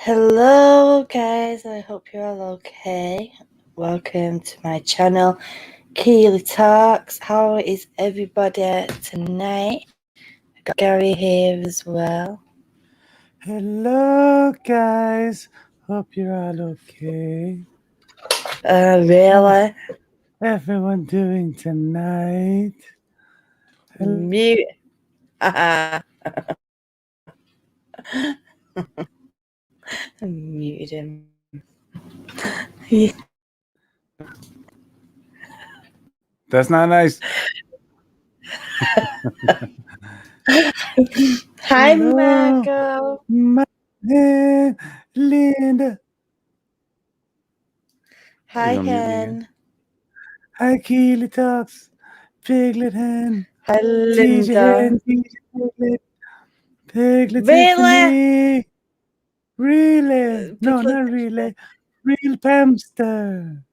Hello guys, I hope you're all okay. Welcome to my channel, Keely Talks. How is everybody tonight? I got Gary here as well. Hello, guys. Hope you're all okay. Really? Everyone doing tonight? Mute. I muted him. That's not nice. Hi, Hello, Marco. my Linda. Hi, You gonna mute me again? Hen. Hi, Keely Talks. Piglet Hen. Hi, TJ Linda. Hen. TJ Piglet. Piglet Really? Tiffany. Relay. No, Piglet not relay. Real Pamster.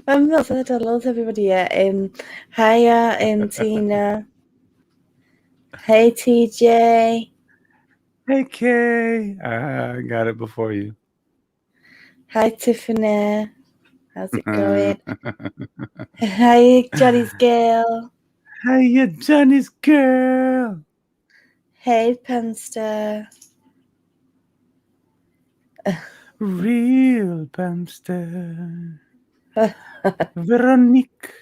I'm not said hello to everybody yet. Hiya, Tina. Hey, TJ. Hey, Kay. I got it before you. Hi, Tiffany. How's it going? Hi, Johnny's girl. Hiya, Johnny's girl. Hey, Penster. Real Pamster. Veronique.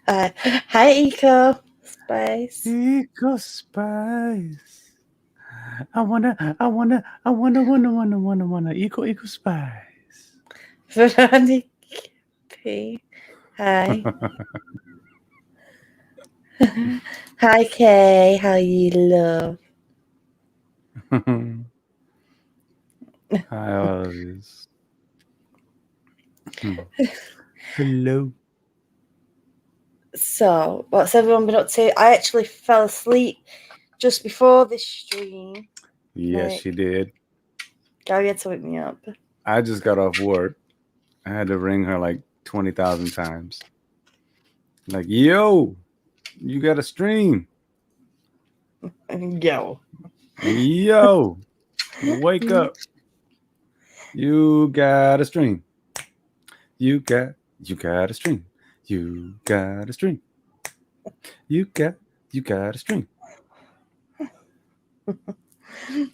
Hi, Eco Spice. Eco Spice. I wanna, Eco Spice. Veronique P. Hi. Hi, Kay. How you love? Hi, all of this. Hello. So, what's everyone been up to? I actually fell asleep just before this stream. Yes, she did. Gary had to wake me up. I just got off work. I had to ring her like 20,000 times. Like, yo, you got a stream. Yo. Yo, wake up. You got a stream. You got a stream. You got a stream. You got a stream.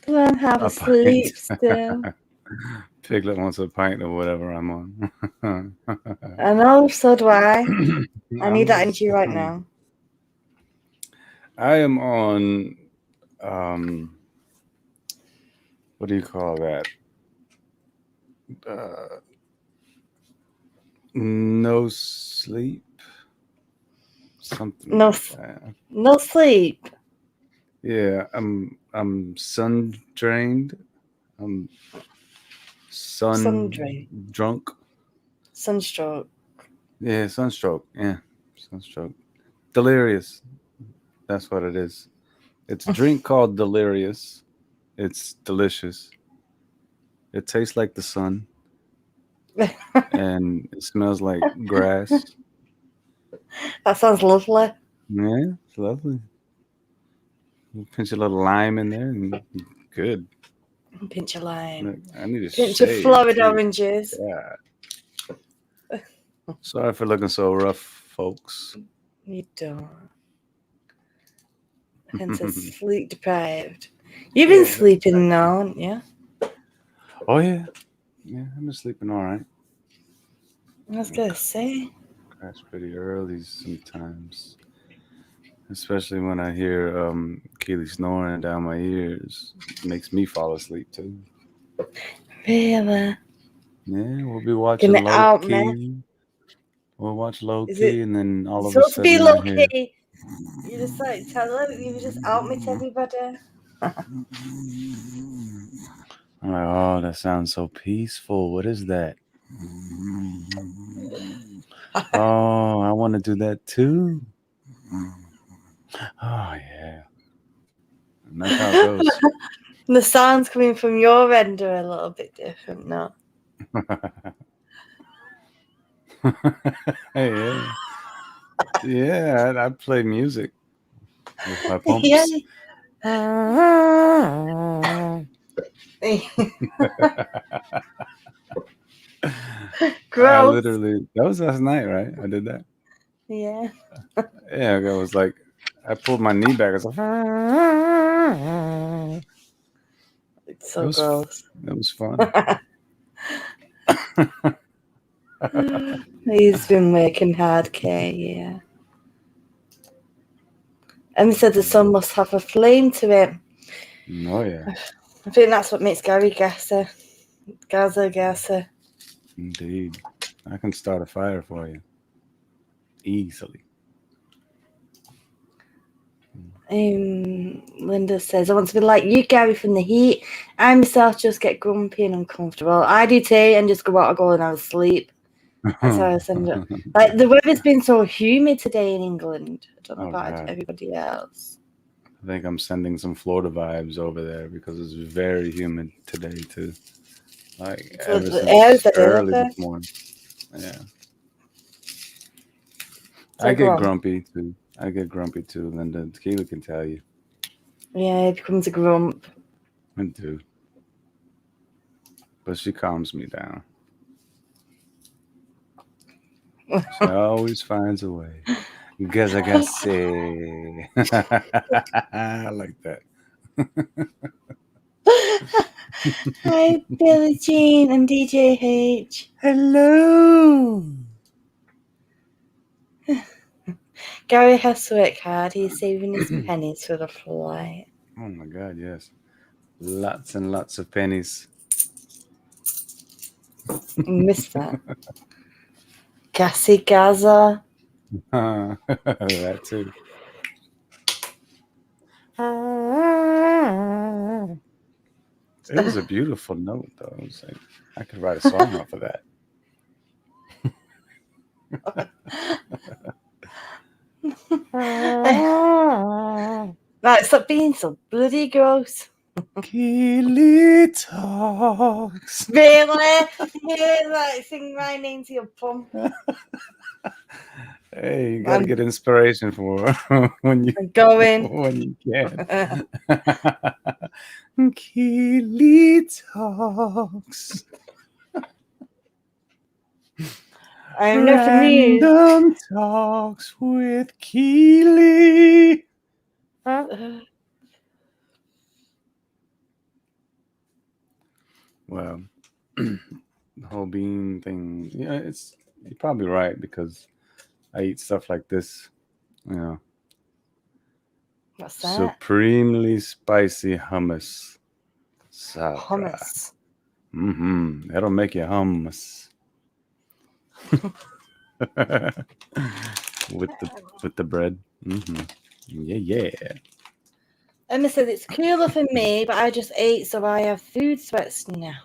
Learn how to sleep still. Piglet wants a pint or whatever I'm on. I know, so do I. I need that energy right now. I am on what do you call that? No sleep. Something No, like that. no sleep. Yeah, I'm sun drained. I'm sun drunk. Sunstroke. Yeah, sunstroke. Yeah, sunstroke. Delirious. That's what it is. It's a drink called Delirious. It's delicious. It tastes like the sun, and it smells like grass. That sounds lovely. Yeah, it's lovely. You pinch a little lime in there, and good. Pinch of lime. I need a Pinch of shave. Florida Too. oranges. Yeah. Sorry for looking so rough, folks. You don't. Hence sleep deprived. You've been sleeping now, haven't you? Oh yeah. Yeah, I've been sleeping all right. I was gonna say. Crash pretty early sometimes. Especially when I hear Keely snoring down my ears. It makes me fall asleep too. Really? Yeah, we'll be watching Low Key. We'll watch Low Key, and then all of a supposed to be sudden low I hear. key. You just like tell them, you just out me to everybody. I'm like, oh, that sounds so peaceful. What is that? Oh, I want to do that too. Oh yeah. And that's how it goes. The sounds coming from your end are a little bit different now. Yeah, I play music with my pumps. Yeah, I Gross. literally, that was last night, right? I did that. Yeah. Yeah, I was like, I pulled my knee back. I was like, It's so gross. it was fun. He's been working hard, Kay, yeah. Emma said the sun must have a flame to it. Oh yeah, I think that's what makes Gary Gasser. Gasser. indeed. I can start a fire for you easily. Linda says, I want to be like you, Gary, from the heat. I myself just get grumpy and uncomfortable. I do too, and just go out and go and have a sleep. That's how I send it. Like, the weather's been so humid today in England. I don't know about everybody else. I think I'm sending some Florida vibes over there because it's very humid today too. Like ever since early this morning. Yeah. So I get grumpy too. Linda. Tequila can tell you. Yeah, it becomes a grump. I do. But she calms me down. She always finds a way. Guess I gotta say. I like that. Hi, Billie Jean and DJ H. Hello. Gary has to work hard. He's saving his pennies for the flight. Oh my God, yes. Lots and lots of pennies. Missed that. Gassy Gaza. That too. It was a beautiful note, though. It was like, I could write a song off of that. Right, stop being so bloody gross. Keely talks. Really? Yeah, like, sing my name to your pump. Hey, you gotta get inspiration for when you can. Keely talks. I'm nothing new. Random talks with Keely. Well, the whole bean thing, yeah, you're probably right because I eat stuff like this, you know. What's that? Supremely spicy hummus. Hummus. That'll make you hummus. with the bread. Yeah. Emma says it's cooler for me, but I just ate, so I have food sweats now.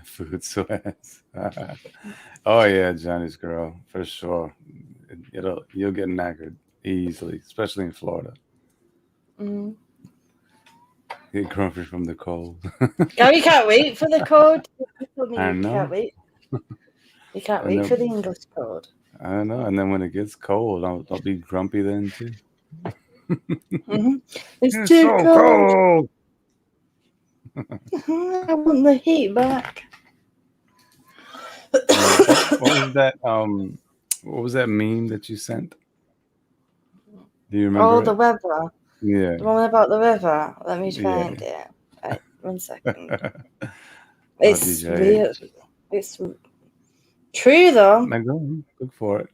Food sweats. Oh yeah, Johnny's girl, for sure. You'll get knackered easily, especially in Florida. Get grumpy from the cold. Gary can't wait for the cold. I know. Can't wait. You can't wait for the English cold. I know, and then when it gets cold, I'll be grumpy then too. It's too so cold. I want the heat back. What was that? What was that meme that you sent? Do you remember? Oh, the weather. Yeah. The one about the river. Let me find it. Right, 1 second. It's real. It's true though. Now go look for it.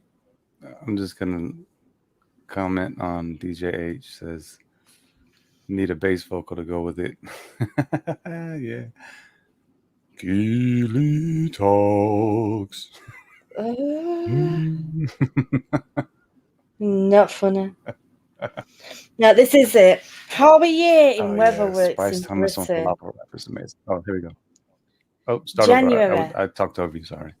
I'm just gonna comment on DJ H says need a bass vocal to go with it. Yeah. Keely talks. Not funny. Now this is it. How a year in WeatherWorks spiced in hummus Britain. on falafel wrap is amazing. Oh, here we go. Oh, start over. I talked over you. Sorry.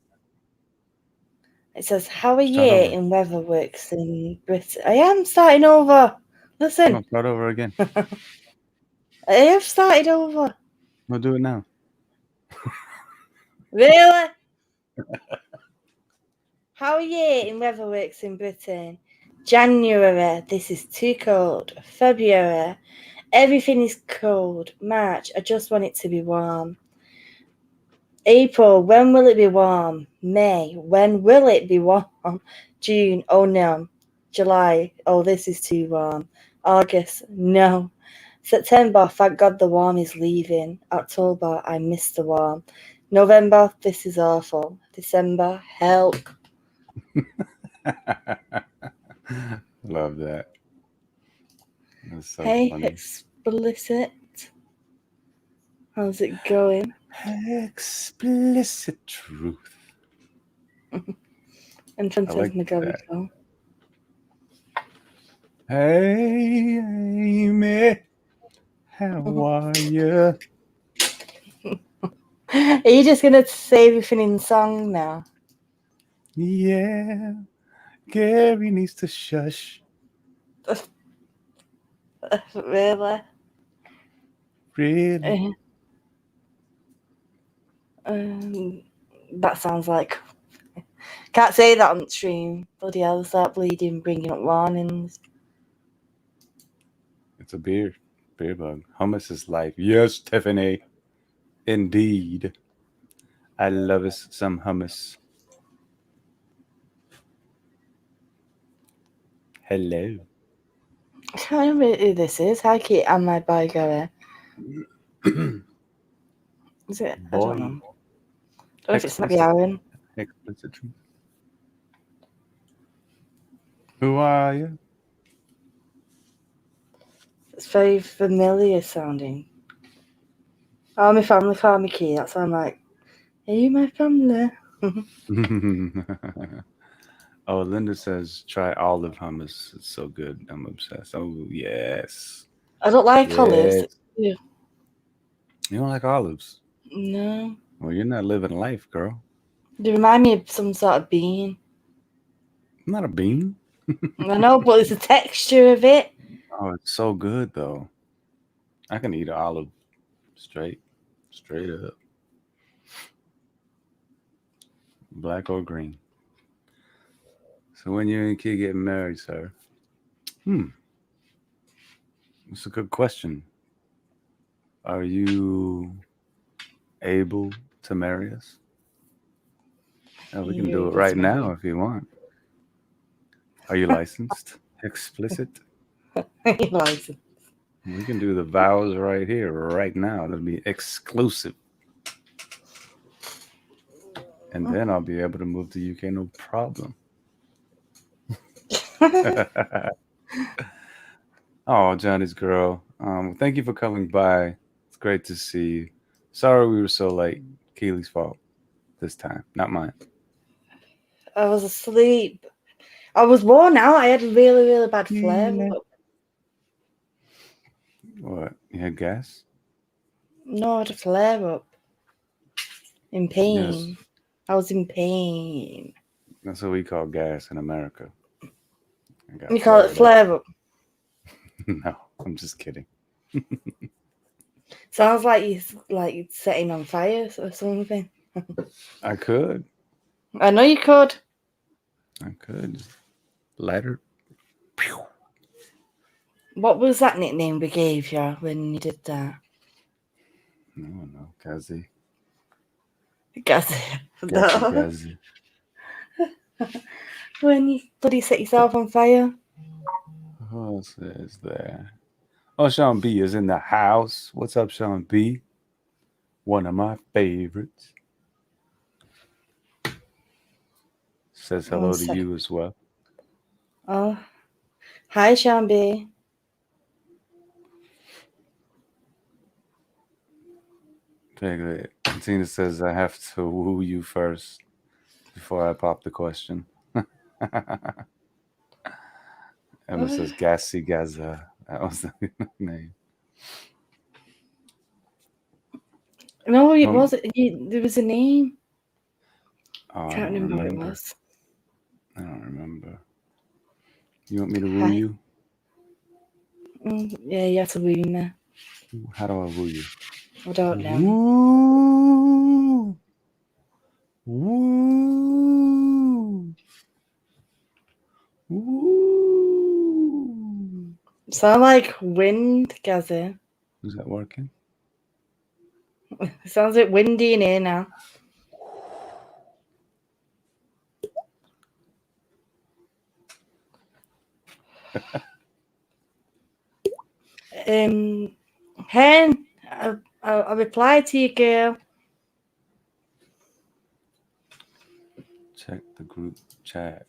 It says how a year in WeatherWorks in Britain. I am starting over. Listen. No, start over again. I have started over. We'll do it now. Really? How a year in WeatherWorks in Britain. January, this is too cold. February, everything is cold. March, I just want it to be warm. April, when will it be warm? May, when will it be warm? June, oh no. July, oh, this is too warm. August, no. September, thank God the warm is leaving. October, I miss the warm. November, this is awful. December, help. Love that. That's so Hey, funny. explicit. How's it going? Explicit truth. And Princess like that. McGonagall. Hey, Amy, how are you? Are you just gonna say everything in song now? Yeah, Gary needs to shush. Really? Really? That sounds like. Can't say that on stream. Bloody hell, start bleeding, bringing up warnings. It's a beer bug. Hummus is life. Yes, Tiffany. Indeed. I love us some hummus. Hello. I can't remember who this is. Hi, Kate. Am I by Gary? Is it? I don't know. I don't know if it's maybe Aaron. Explicit truth. Who are you? It's very familiar sounding. Oh, my family call me Key. That's why I'm like, are you my family? Oh, Linda says try olive hummus. It's so good. I'm obsessed. Oh yes. I don't like olives. You don't like olives? No. Well, you're not living life, girl. They remind me of some sort of bean. I'm not a bean. I know, but it's the texture of it. Oh, it's so good though. I can eat an olive straight up, black or green. So when you and Kid get married, sir? That's a good question. Are you able to marry us? We can do it right now if you want. Are you licensed? Explicit? Licensed. We can do the vows right here, right now. It'll be exclusive. And then I'll be able to move to UK, no problem. Oh, Johnny's girl. Thank you for coming by. It's great to see you. Sorry we were so late. Keely's fault this time, not mine. I was asleep. I was worn out. I had really, really bad flare. What? You had gas? No, I had a flare up. In pain. Yes. I was in pain. That's what we call gas in America. You call it flare up? No, I'm just kidding. Sounds like you're setting on fire or something. I could. I know you could. I could. Lighter. Pew. What was that nickname we gave you when you did that? I don't know. Kazi. Gazi. When you bloody set yourself on fire. Who else is there? Oh, Sean B is in the house. What's up, Sean B? One of my favorites. Says hello to you as well. Oh. Hi, Sean B. Tina says I have to woo you first before I pop the question. Emma says Gassy Gaza. That was the name. No, it wasn't. There was a name. Oh, Can't remember what it was. I don't remember. You want me to woo you? Yeah, you have to woo me. How do I woo you? I don't know. Woo! Woo! Woo! Sound like wind, Gazzy. Is that working? It sounds a bit windy in here now. Hen, I replied to you, girl. Check the group chat.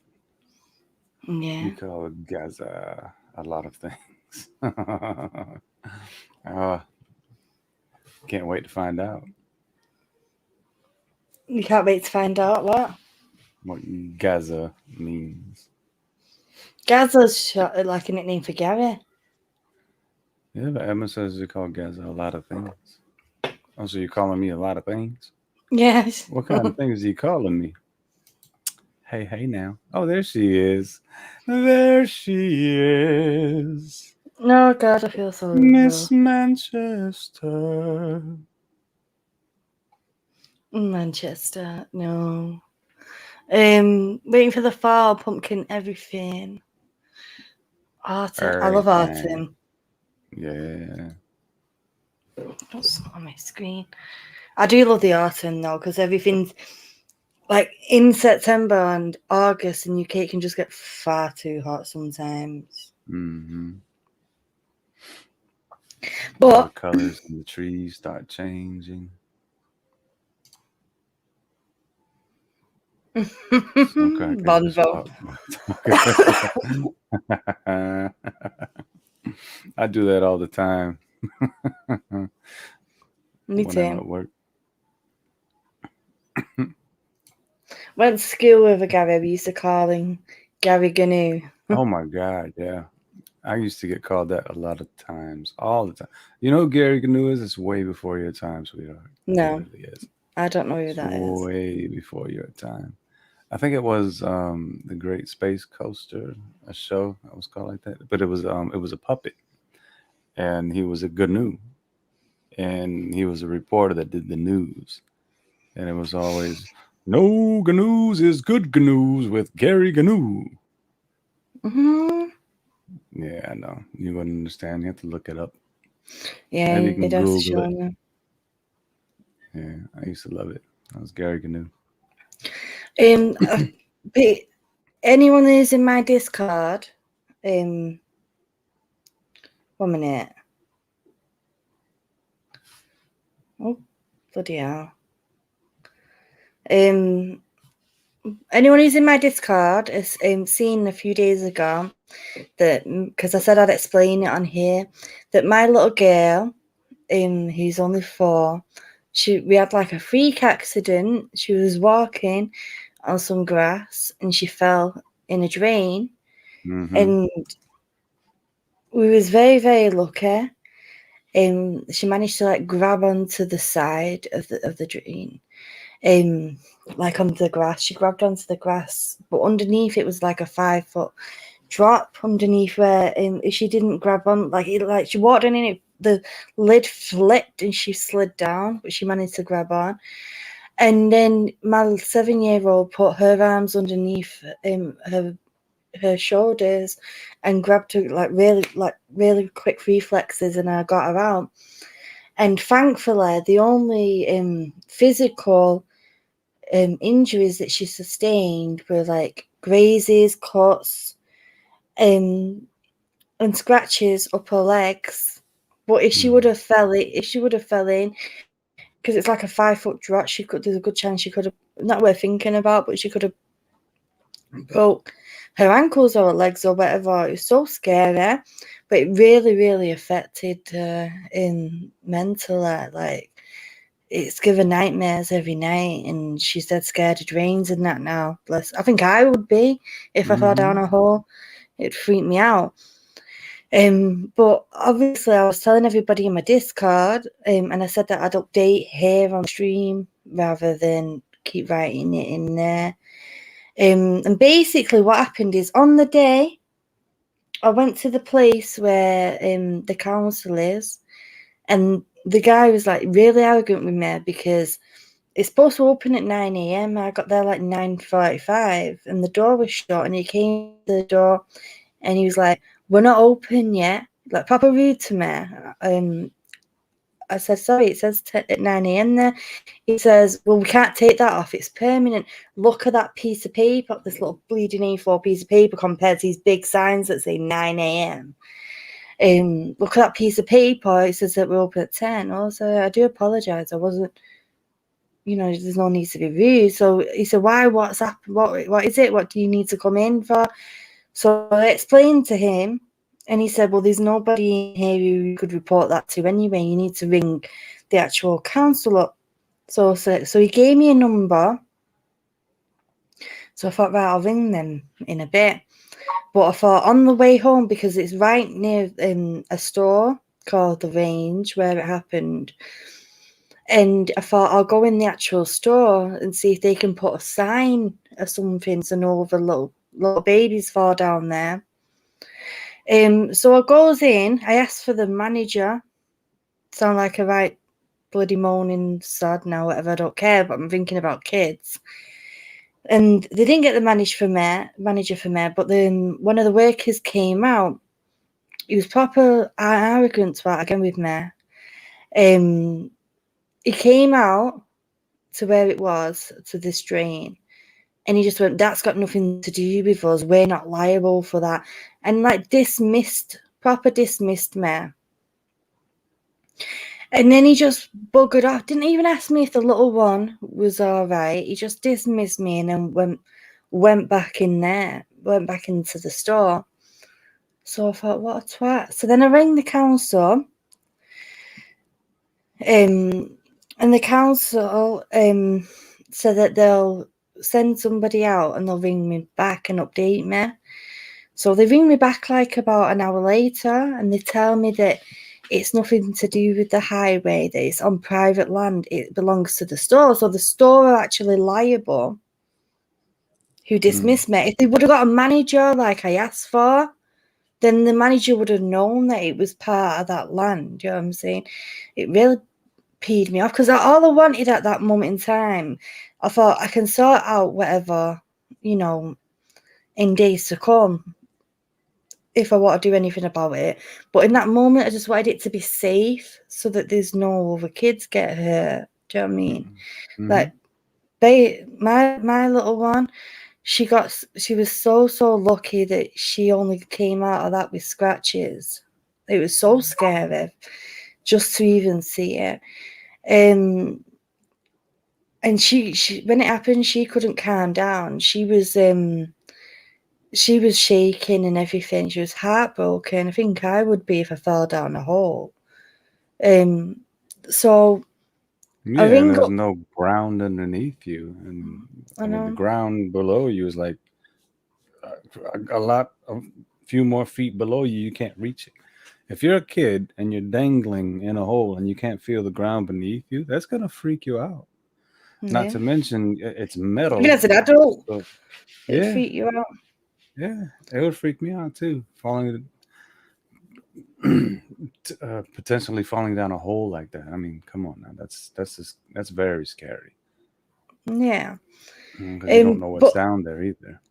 Yeah. You call Gaza a lot of things. Oh, can't wait to find out You can't wait to find out what. what Gaza means. Gaza's like a nickname for Gary. Yeah, but Emma says you call Gaza a lot of things. Oh, so you're calling me a lot of things? Yes. What kind of things are you calling me? Hey now. Oh, there she is. There she is. No, God, I feel so Miss low. Manchester. Manchester, no. Waiting for the fall, pumpkin, everything. Autumn. I love Everything. autumn. Yeah. What's on my screen? I do love the autumn though, because everything's like in September and August in UK, it can just get far too hot sometimes. Mm-hmm. All the But colors in the trees start changing. Okay, Bonvo. I do that all the time. Me when I'm too. at work. Went to school with a Gary. We used to call him Gary Gnu. Oh my God, yeah. I used to get called that a lot of times, all the time. You know who Gary Gnu is? It's way before your time, sweetheart. No, It really is. I don't know who It's that is. way before your time. I think it was the Great Space Coaster, a show that was called like that. But it was a puppet, and he was a GNU, and he was a reporter that did the news, and it was always no GNUs is good GNUs with Gary GNU. Mm-hmm. Yeah, I know you wouldn't understand. You have to look it up. Yeah, Maybe you it can has to Google show it. me. Yeah, I used to love it. That was Gary GNU. But anyone who's in my Discord, 1 minute. Oh, bloody hell. Anyone who's in my Discord has seen a few days ago that, because I said I'd explain it on here, that my little girl, who's only 4, we had like a freak accident. She was walking on some grass and she fell in a drain, and we was very, very lucky. She managed to like grab onto the side of the drain, like onto the grass. She grabbed onto the grass, but underneath it was like a 5-foot drop underneath where if she didn't grab on, like she walked in and the lid flipped and she slid down, but she managed to grab on. And then my 7-year-old put her arms underneath her shoulders and grabbed her like really quick reflexes, and I got her out. And thankfully, the only physical injuries that she sustained were like grazes, cuts, and scratches up her legs. But if she would have fell in, because it's like a 5-foot drop, there's a good chance she could have, not worth thinking about, but she could have broke her ankles or her legs or whatever. It was so scary, but it really, really affected her mentally. Like, it's given nightmares every night, and she's dead scared of drains and that now. Bless. I think I would be if I fell down a hole. It'd freak me out. But obviously I was telling everybody in my Discord, and I said that I'd update here on stream rather than keep writing it in there. And basically what happened is, on the day I went to the place where the council is, and the guy was like really arrogant with me because it's supposed to open at 9 a.m. I got there like 9:45 and the door was shut, and he came to the door and he was like, "We're not open yet." like proper rude to me. I said, sorry, it says at 9 a.m. there. He says, well, we can't take that off. It's permanent. Look at that piece of paper, this little bleeding A4 piece of paper compared to these big signs that say 9 a.m. Look at that piece of paper. It says that we're open at 10. Also, I do apologise. I wasn't, there's no need to be rude. So he said, why? What's happened? What is it? What do you need to come in for? So I explained to him. And he said, well, there's nobody in here who you could report that to anyway. You need to ring the actual council up. So he gave me a number. So I thought, right, I'll ring them in a bit. But I thought on the way home, because it's right near a store called The Range where it happened. And I thought I'll go in the actual store and see if they can put a sign or something so no other little babies fall down there. So I goes in, I asked for the manager. Sound like a right bloody moaning sod now, whatever, I don't care, but I'm thinking about kids. And they didn't get the manager for me, but then one of the workers came out. He was proper arrogant again with me. He came out to where it was, to this drain, and he just went, that's got nothing to do with us. We're not liable for that. And like proper dismissed me. And then he just buggered off. Didn't even ask me if the little one was all right. He just dismissed me and then went back in there, went back into the store. So I thought, what a twat. So then I rang the council. And the council said that they'll send somebody out and they'll ring me back and update me. So they ring me back like about an hour later and they tell me that it's nothing to do with the highway, that it's on private land. It belongs to the store. So the store are actually liable who dismissed me. If they would have got a manager like I asked for, then the manager would have known that it was part of that land. You know what I'm saying? It really peed me off because all I wanted at that moment in time, I thought I can sort out whatever, in days to come if I want to do anything about it. But in that moment, I just wanted it to be safe so that there's no other kids get hurt. Do you know what I mean? Mm-hmm. Like, my little one, she was so lucky that she only came out of that with scratches. It was so scary just to even see it. And she when it happened, she couldn't calm down. She was shaking and everything. She was heartbroken. I think I would be if I fell down a hole. So yeah, and there's no ground underneath you, and I mean, the ground below you is like a few more feet below you. You can't reach it. If you're a kid and you're dangling in a hole and you can't feel the ground beneath you, that's gonna freak you out. Yeah. Not to mention it's metal. Even as an adult, so, it'd freak you out. Yeah, it would freak me out too. Potentially falling down a hole like that. I mean, come on now. That's very scary. Yeah. Because you don't know what's down there either.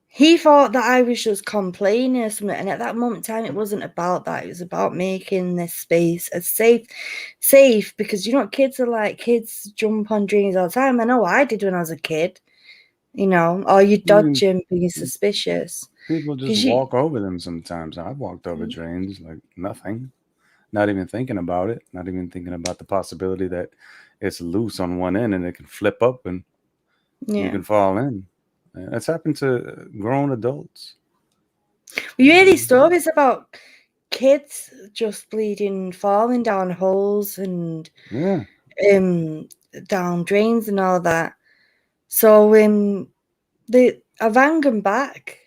He thought that I was just complaining or something, and at that moment in time, it wasn't about that. It was about making this space as safe because kids are like, kids jump on drains all the time. I know I did when I was a kid, or you dodge them being suspicious. People just walk over them sometimes. I've walked over drains like nothing, not even thinking about it, not even thinking about the possibility that it's loose on one end and it can flip up and you can fall in. That's happened to grown adults. You hear these stories about kids just bleeding, falling down holes and down drains and all that. So I rang them back.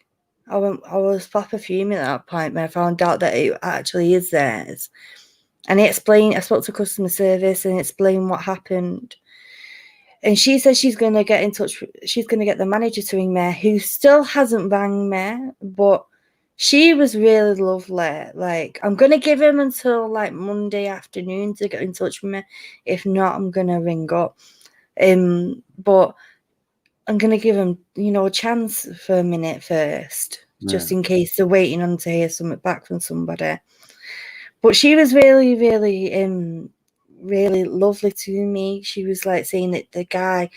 I was proper fuming at that point when I found out that it actually is theirs. And I spoke to customer service and explained what happened. And she said she's going to get in touch. She's going to get the manager to ring me, who still hasn't rang me, but she was really lovely. Like, I'm going to give him until like Monday afternoon to get in touch with me. If not, I'm going to ring up. But I'm going to give him, a chance for a minute first, just in case they're waiting on to hear something back from somebody. But she was really, really, really lovely to me. She was like saying that the guy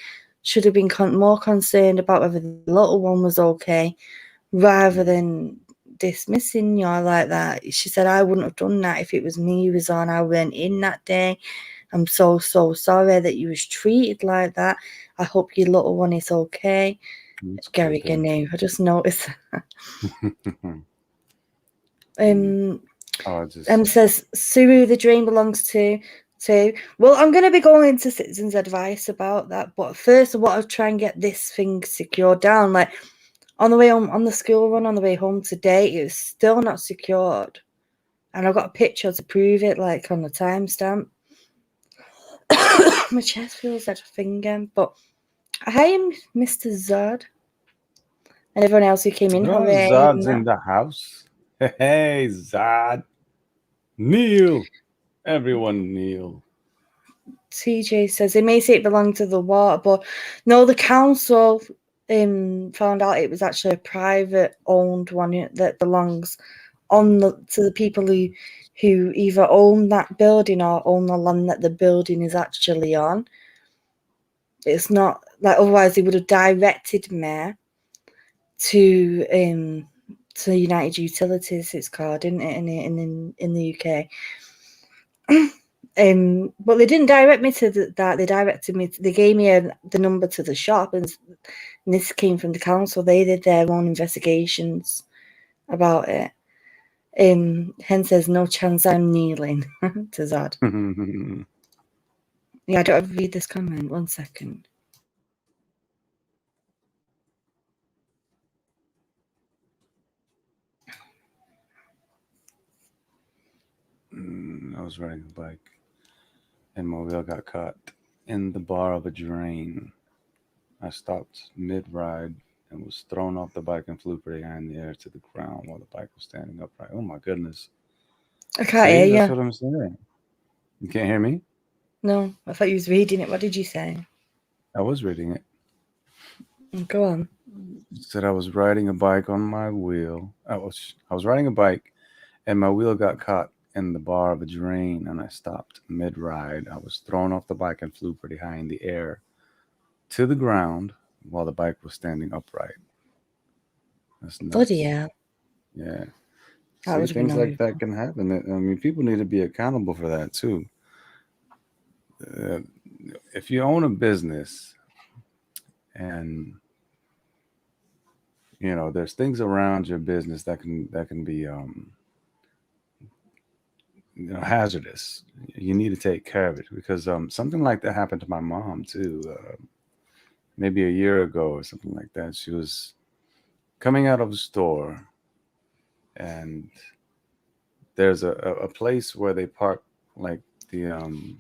should have been more concerned about whether the little one was okay, rather than dismissing you like that. She said, I wouldn't have done that if it was me who was on. I went in that day. I'm so sorry that you was treated like that. I hope your little one is okay. That's Gary cool, Gnu, I just noticed. Oh, just Says Suru the dream belongs to. Well, I'm going to be going into citizens' advice about that, but first I want to try and get this thing secured down. Like on the way home, on the school run on the way home today, it was still not secured, and I've got a picture to prove it, like on the timestamp. My chest feels like a finger, but I am Mr. Zod and everyone else who came in. oh, Hooray! Zod's in the house. Hey, Zod. Kneel. Everyone kneel. TJ says they may say it belonged to the water, but no, the council found out it was actually a private owned one that belongs to the people who either own that building or own the land that the building is actually on. It's not like otherwise they would have directed me to United Utilities, it's called, isn't it, in the UK. But they didn't direct me to that. They directed me. They gave me the number to the shop, and this came from the council. They did their own investigations about it. Hence, there's no chance I'm kneeling to Zod. Yeah, I don't read this comment. 1 second. I was riding a bike, and my wheel got caught in the bar of a drain. I stopped mid-ride and was thrown off the bike and flew pretty high in the air to the ground while the bike was standing upright. Oh my goodness! I can't hear you. That's what I'm saying. You can't hear me? No, I thought you was reading it. What did you say? I was reading it. Go on. It said I was riding a bike on my wheel. I was riding a bike, and my wheel got caught in the bar of a drain, and I stopped mid-ride. I was thrown off the bike and flew pretty high in the air to the ground while the bike was standing upright. That's nuts. Bloody hell. Yeah. That See, things like that can happen. I mean, people need to be accountable for that too. If you own a business and there's things around your business that can be hazardous, you need to take care of it, because something like that happened to my mom too, maybe a year ago or something like that. She was coming out of a store, and there's a place where they park like the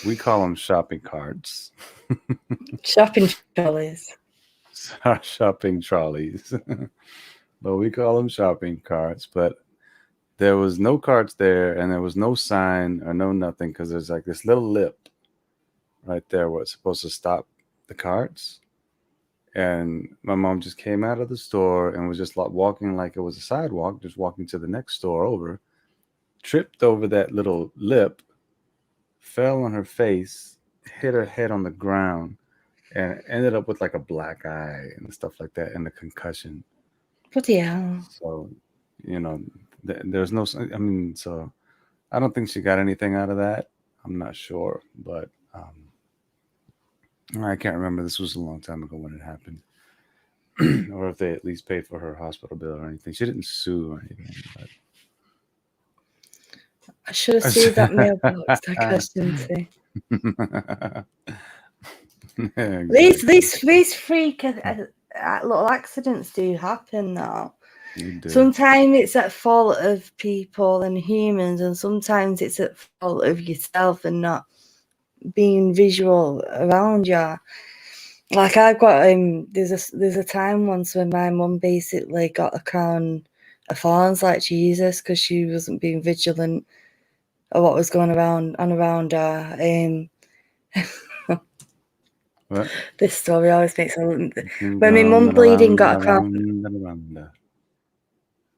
we call them shopping carts. Shopping trolleys. Shopping trolleys. But we call them shopping carts. But there was no carts there, and there was no sign or no nothing, because there's like this little lip right there where it's supposed to stop the carts. And my mom just came out of the store and was just like walking like it was a sidewalk, just walking to the next store over, tripped over that little lip, fell on her face, hit her head on the ground, and ended up with like a black eye and stuff like that, and a concussion. Bloody hell. So, there's no, I mean, so I don't think she got anything out of that. I'm not sure, but I can't remember. This was a long time ago when it happened. Or if they at least paid for her hospital bill or anything. She didn't sue or anything. But I should have seen that mailbox. I couldn't see. Yeah, exactly. These freak little accidents do happen though. You do. Sometimes it's at fault of people and humans, and sometimes it's at fault of yourself and not being visual around you. Like I've got there's a time once when my mum basically got a crown of thorns like Jesus, because she wasn't being vigilant of what was going around her. What? This story always makes me. When my mum bleeding got a crown.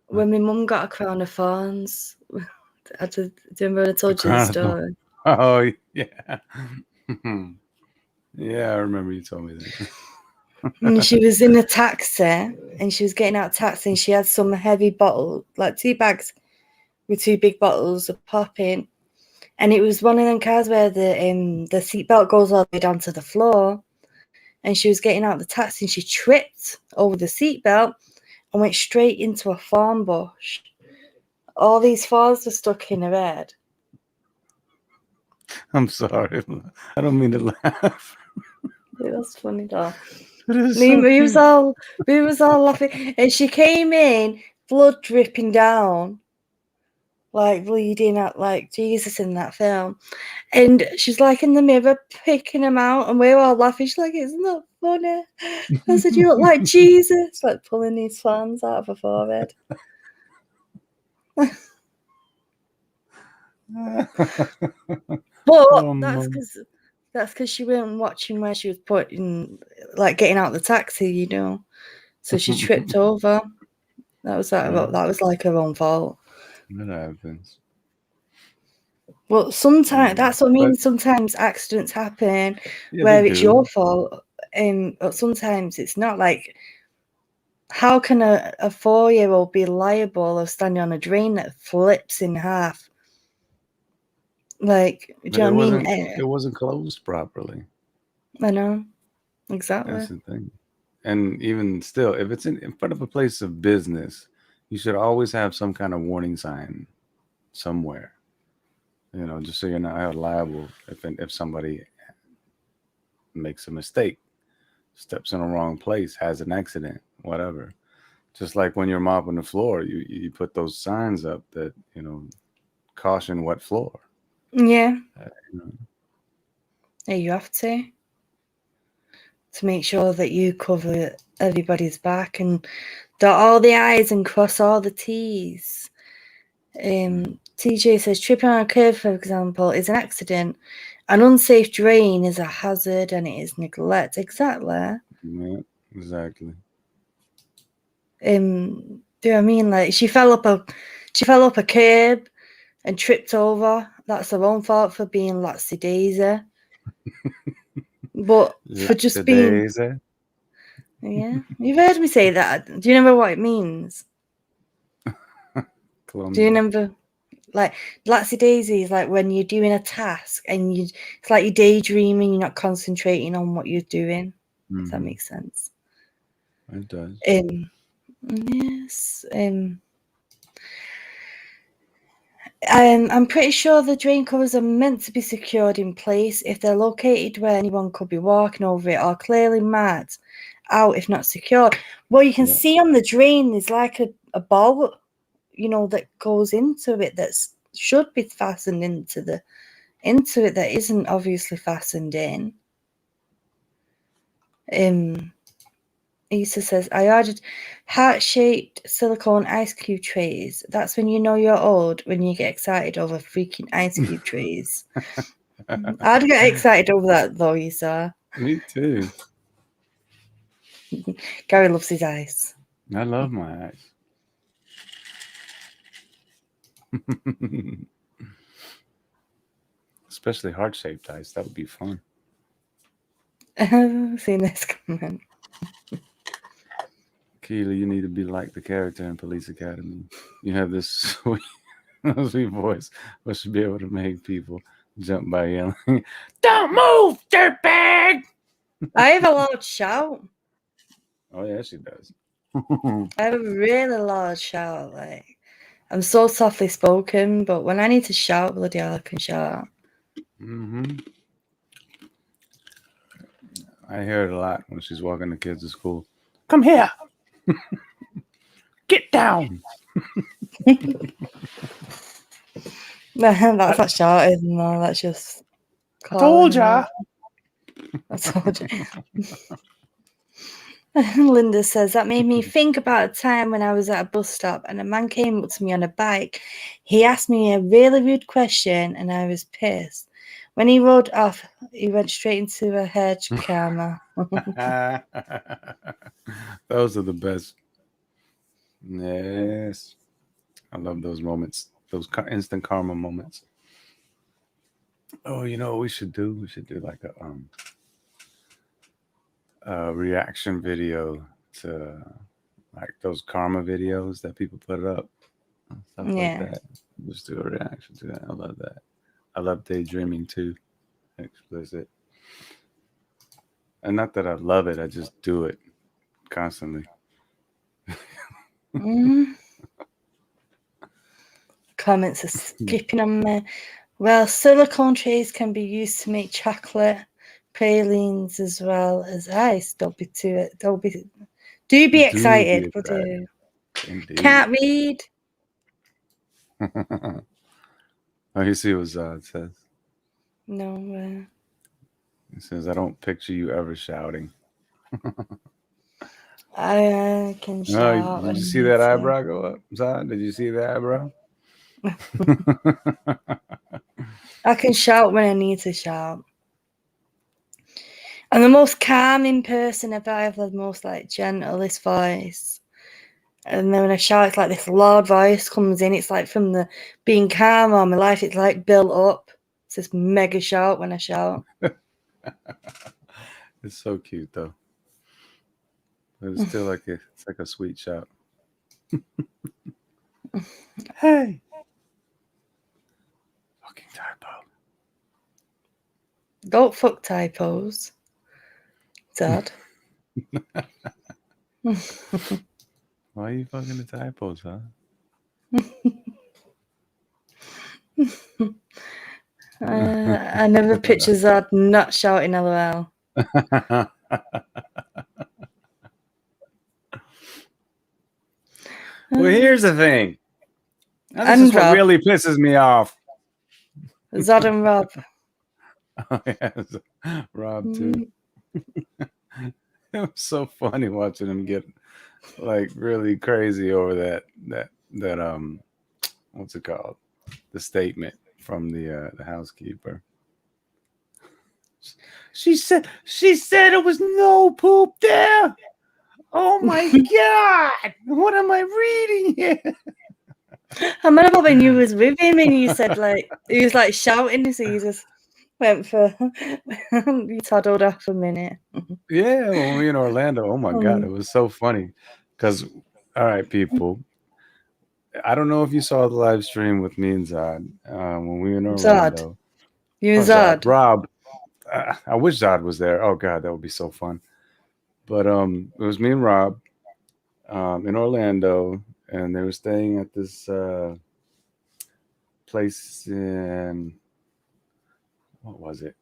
When my mum got a crown of thorns, Do you remember when I told you the Chronicle. story? Oh yeah. Yeah, I remember you told me that. And she was in a taxi, and she was getting out of taxi, and she had some heavy bottle, like 2 bags with 2 big bottles of popping. And it was one of them cars where the seatbelt goes all the way down to the floor. And she was getting out of the taxi, and she tripped over the seatbelt and went straight into a thorn bush. All these thorns were stuck in her head. I'm sorry. I don't mean to laugh. It was funny though. It is We so was all laughing, and she came in, blood dripping down, like bleeding out like Jesus in that film. And she's like in the mirror picking him out, and we're all laughing. She's like, "It's not funny." I said, "You look like Jesus," like pulling these fans out of her forehead. But Mom. that's because she wasn't watching where she was putting, like getting out the taxi, you know. So she tripped over. That was like her own fault. That happens. Well, sometimes that's what I mean. But- Sometimes accidents happen Yeah, where they it's do. your fault, but sometimes it's not. Like, how can a 4-year-old be liable of standing on a drain that flips in half? Like, do But you know what I mean? it wasn't closed properly. I know, exactly. That's the thing. And even still, if it's in front of a place of business, you should always have some kind of warning sign somewhere. You know, just so you're not held liable if somebody makes a mistake, steps in the wrong place, has an accident, whatever. Just like when you're mopping the floor, you put those signs up that, you know, caution wet floor. Yeah. You know. Yeah, you have to make sure that you cover everybody's back and dot all the I's and cross all the T's. TJ says tripping on a curve, for example, is an accident. An unsafe drain is a hazard, and it is neglect. Exactly. Yeah, exactly. Do you know what I mean? Like she fell up a curb and tripped over. That's her own fault for being latsy daisy. But for just being, yeah, you've heard me say that. Do you remember what it means? Do you remember? Like latsy daisy is like when you're doing a task and it's like you're daydreaming, you're not concentrating on what you're doing. If that makes sense. It does. Yes. I'm pretty sure the drain covers are meant to be secured in place if they're located where anyone could be walking over it or clearly marked out if not secured. What you can see on the drain is like a bolt, you know, that goes into it that should be fastened into it that isn't obviously fastened in. Issa says, I ordered heart-shaped silicone ice cube trays. That's when you know you're old, when you get excited over freaking ice cube trays. I'd get excited over that, though, Issa. Me too. Gary loves his ice. I love my ice. Especially heart-shaped ice. That would be fun. I've seen this comment. Keely, you need to be like the character in Police Academy. You have this sweet voice, but should be able to make people jump by yelling, "Don't move, dirtbag!" I have a loud shout. Oh yeah, she does. I have a really loud shout. Like, I'm so softly spoken, but when I need to shout, bloody hell, I can shout. I hear it a lot when she's walking the kids to school. Come here. Get down. That's not shouting, no, that's just I told ya. I told you. Linda says, that made me think about a time when I was at a bus stop and a man came up to me on a bike. He asked me a really rude question and I was pissed. When he rode off, he went straight into a hedge camera. Those are the best. Yes. I love those moments. those instant karma moments. Oh, you know what we should do? We should do like a reaction video to like those karma videos that people put up, stuff like Yeah. that. Just do a reaction to that. I love that. I love daydreaming too. Explicit. And not that I love it, I just do it constantly. Comments are skipping on me. Well, silicone trees can be used to make chocolate pralines as well as ice. Don't be excited, but do. Indeed. Can't read. Oh, you see what Zod says? No. He says, I don't picture you ever shouting. I can shout. Did you see that eyebrow go up, Zod? Did you see the eyebrow? I can shout when I need to shout. I'm the most calming person ever. I have the most like gentlest voice. And then when I shout, it's like this loud voice comes in. It's like from the being calm all my life, it's like built up. It's this mega shout when I shout. It's so cute though. But it's still like it's like a sweet shout. Hey. Fucking typo. Don't fuck typos. Dad. Why are you fucking the typos, huh? I never picture Zod not shouting LOL. Well, here's the thing. Now, this is what really pisses me off. Zod and Rob. Oh, yes. Rob too. It was so funny watching him get like really crazy over that what's it called? The statement from the housekeeper. She said it was no poop there. Oh my god! What am I reading here? I remember when you was with him and you said like he was like shouting, so you just went for you toddled off a minute. Yeah, when we were in Orlando, oh my god, it was so funny. Because all right, people, I don't know if you saw the live stream with me and Zod when we were in Orlando. Zod. You and Zod. Rob. I wish Zod was there. Oh god, that would be so fun. But it was me and Rob in Orlando, and they were staying at this place in what was it?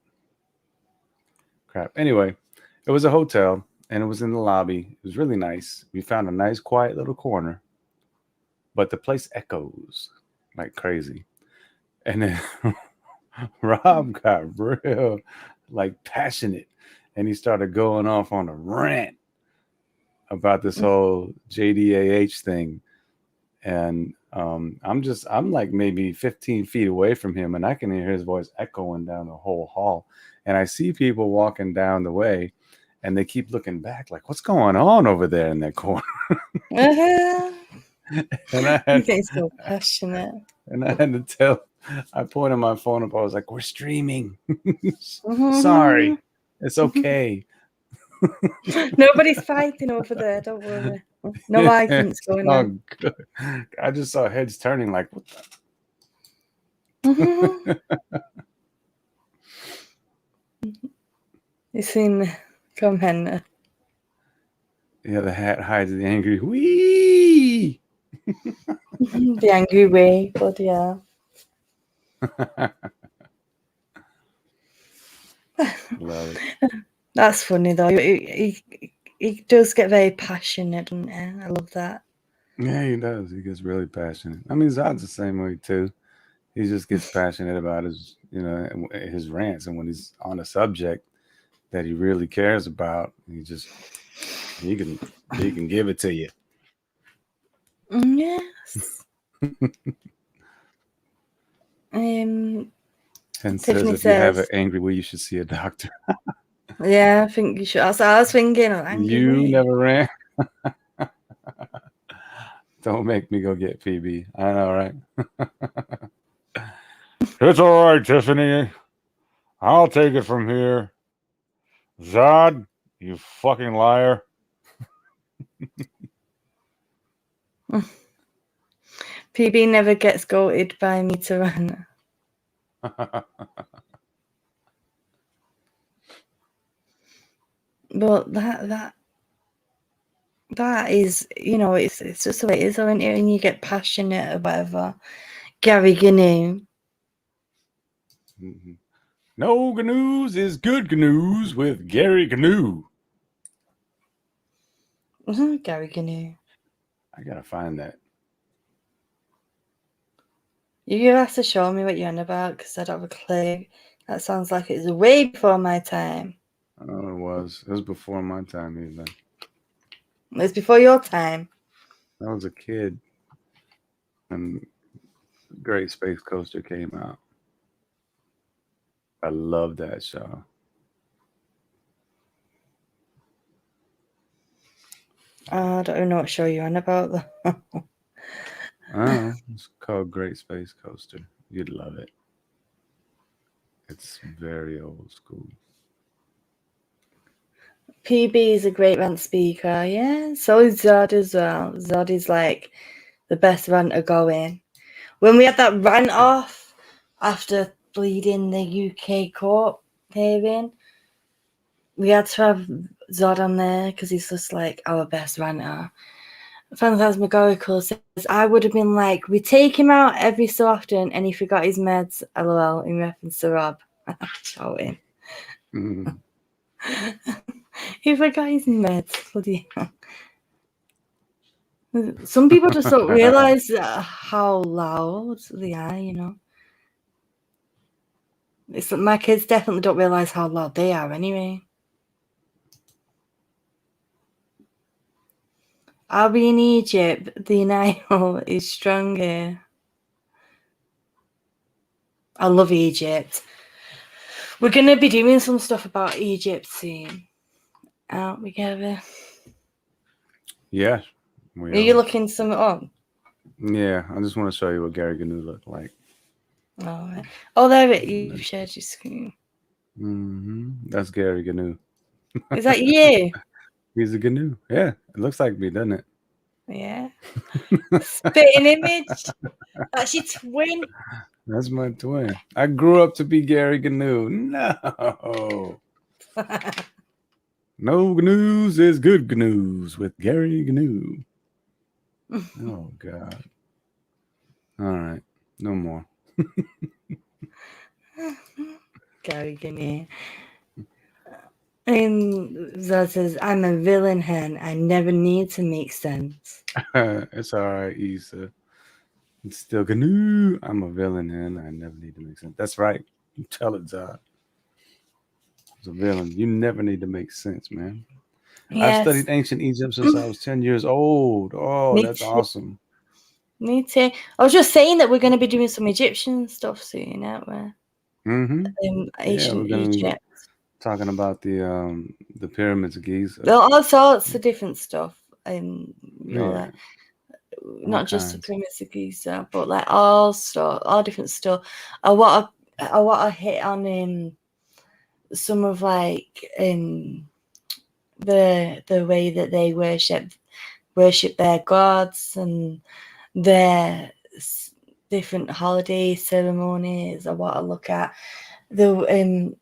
Crap. Anyway, it was a hotel, and it was in the lobby. It was really nice. We found a nice, quiet little corner, but the place echoes like crazy. And then Rob got real, like, passionate, and he started going off on a rant about this whole JDAH thing. And I'm like maybe 15 feet away from him, and I can hear his voice echoing down the whole hall. And I see people walking down the way, and they keep looking back like, what's going on over there in that corner? And I think so passionate. And I had to tell, I pointed my phone up. I was like, we're streaming. Sorry. It's okay. Nobody's fighting over there. Don't worry. No arguments going on. Good. I just saw heads turning like, what the? You seen come Henna? Yeah, the hat hides the angry wee. The angry way, but yeah. Love it. That's funny though. He does get very passionate, doesn't he? I love that. Yeah, he does. He gets really passionate. I mean, Zod's the same way too. He just gets passionate about his, his rants, and when he's on a subject that he really cares about, he can give it to you. Yes. And says if you have an angry way, you should see a doctor. Yeah, I think you should. I was thinking, you never ran. Don't make me go get PB. I know, right? It's all right, Tiffany. I'll take it from here. Zod, you fucking liar. PB never gets goated by me to run. But that is, it's just the way it is, isn't it? When you get passionate or whatever. Gary Gnu. No GNUs is good GNUs with Gary GNU. Gary Gnu. I gotta find that. You have to show me what you're on about because I don't have a clue. That sounds like it's way before my time. Oh, it was. It was before my time even. It's before your time. I was a kid when Great Space Coaster came out. I love that show. I don't even know what show you're on about though. Oh, it's called Great Space Coaster. You'd love it. It's very old school. PB is a great rant speaker, yeah. So is Zod as well. Zod is like the best ranter going. When we had that rant off after bleeding the UK court hearing, we had to have Zod on there because he's just like our best ranter. Phantasmagorical says, I would have been like, we take him out every so often and he forgot his meds, lol, in reference to Rob. Shouting. Mm. He forgot his meds. Bloody hell. Some people just don't realise how loud they are, you know. It's my kids definitely don't realise how loud they are anyway. I'll be in Egypt. The Nile is stronger. I love Egypt. We're going to be doing some stuff about Egypt soon. Aren't we, Gavin? Yeah. Are you looking something up? Yeah, I just want to show you what Gary GNU looked like. Oh, right. Oh, there it is. You've shared your screen. That's Gary GNU. Is that you? He's a GNU. Yeah, it looks like me, doesn't it? Yeah. Spitting image. That's your twin. That's my twin. I grew up to be Gary GNU. No. No GNUs is good GNUs with Gary GNU. Oh, God. All right. No more. Gary GNU. And Zod says, I'm a villain hen. I never need to make sense. It's all right, Issa. It's still GNU. I'm a villain, and I never need to make sense. That's right. You tell it, Zod. It's a villain. You never need to make sense, man. Yes. I've studied ancient Egypt since I was 10 years old. Oh, Me that's too. awesome. Me too. I was just saying that we're going to be doing some Egyptian stuff soon, aren't we? Ancient we're gonna be Egypt. talking about the pyramids of Giza. There are all sorts of different stuff. Yeah. Not just the pyramids of Giza, but like all different stuff. I want to hit on some of like the way that they worship their gods and their different holiday ceremonies. I want to look at the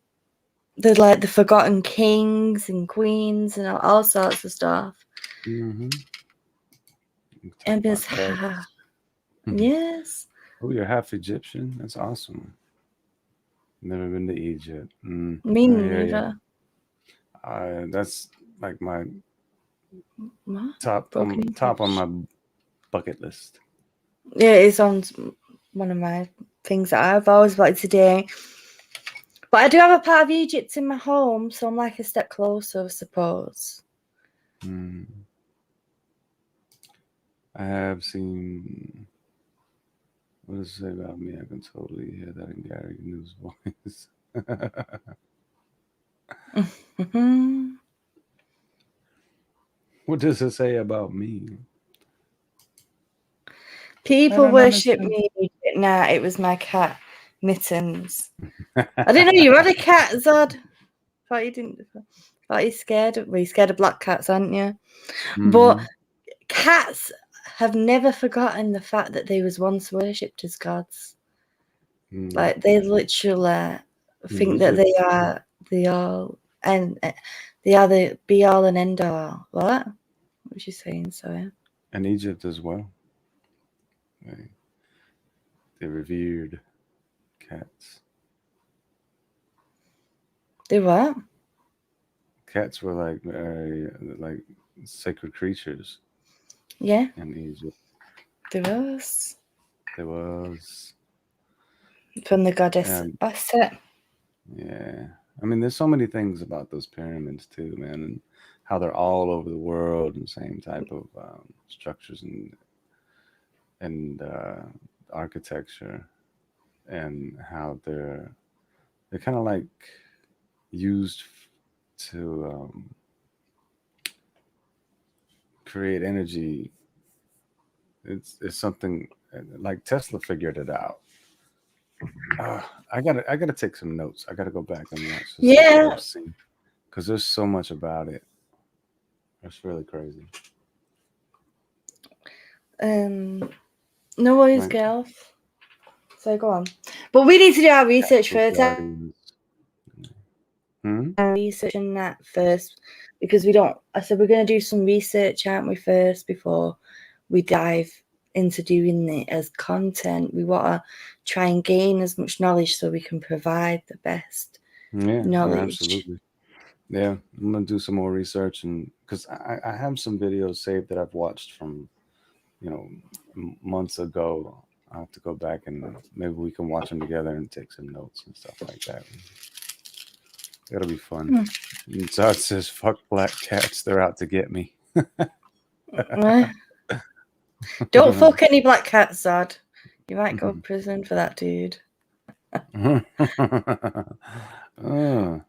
like the forgotten kings and queens and all sorts of stuff. And yes. Oh, you're half Egyptian. That's awesome. Never been to Egypt. Me neither. That's like my What? top on my bucket list. Yeah, it's on one of my things that I've always wanted to do. But I do have a part of Egypt in my home, so I'm like a step closer, I suppose. I have seen. What does it say about me? I can totally hear that in Gary GNU's voice. What does it say about me? People don't worship understand. me. Nah, it was my cat, Mittens. I didn't know you had a cat, Zod. Thought you didn't. Thought you scared. Well, you scared of black cats, aren't you? But Mhm. cats have never forgotten the fact that they was once worshipped as gods. Mm. Like they literally In think that Egypt. they are the all and they are the be all and end all. What? What was you saying? Sorry. In Egypt as well. They revered cats. They what? Cats were like sacred creatures Yeah, in Egypt. there was There was, from the goddess and Bastet. yeah. I mean, there's so many things about those pyramids too, man, and how they're all over the world and same type of structures and architecture, and how they're kind of like used to create energy. It's something like Tesla figured it out. Uh, I gotta take some notes. I gotta go back and watch this whole Yeah. scene because there's so much about it. It's really crazy. No worries, Like girls. So go on. But we need to do our research Castle first. Guardians. Hmm? Researching that first because we don't. I said we're going to do some research, aren't we? First before we dive into doing it as content, we want to try and gain as much knowledge so we can provide the best Yeah, no, knowledge. absolutely. Yeah, I'm gonna do some more research and because I have some videos saved that I've watched from you know months ago. I'll have to go back and maybe we can watch them together and take some notes and stuff like that. It'll be fun. Hmm. And Zod says, "Fuck black cats, they're out to get me." Don't fuck any black cats, Zod. You might go to prison for that, dude. Oh,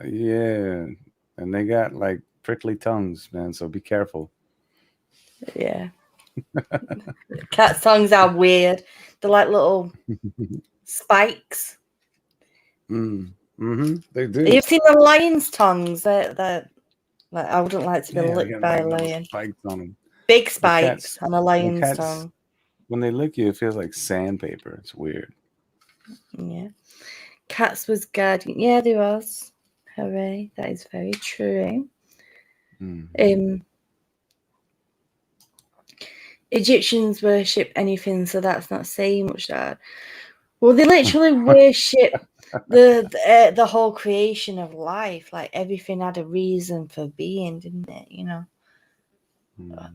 yeah, and they got like prickly tongues, man. So be careful. Yeah. Cats' tongues are weird. They're like little spikes. They do. You've seen the lion's tongues? They're like, I wouldn't like to be Yeah, they licked got by a like little lion. spikes on them. Big The cats, spikes on a the lion's cats, tongue. when they lick you, it feels like sandpaper. It's weird. Yeah. Cats was guardian. Yeah, there was. Hooray. That is very true. Mm. Egyptians worship anything, so that's not saying much, Dad. Well, they literally worship the whole creation of life. Like everything had a reason for being, didn't it? You know.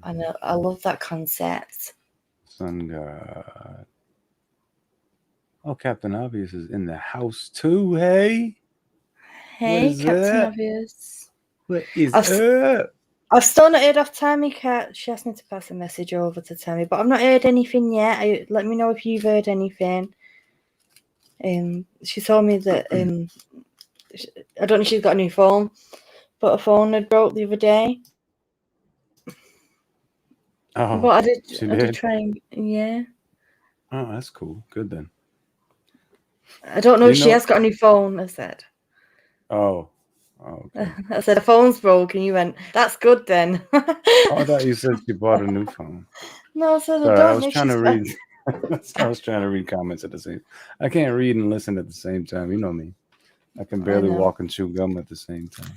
And I love that concept. Sun God. Oh, Captain Obvious is in the house too. Hey, what Hey, is Captain up? Obvious. What is I've, up? I've still not heard off Tammy Cat. She asked me to pass a message over to Tammy, but I've not heard anything yet. Let me know if you've heard anything. She told me that I don't know if she's got a new phone, but her phone had broke the other day. Oh, But she I did did. try and yeah. Oh, that's cool. Good then. I don't know Do if you she know? has got a new phone. I said. Oh, okay. I said, her phone's broken. You went, that's good then. Oh, I thought you said she bought a new phone. No, I said, I Sorry, I don't was know if trying to she's got. read. I was trying to read comments at the same. I can't read and listen at the same time. You know me. I can I barely know. walk and chew gum at the same time.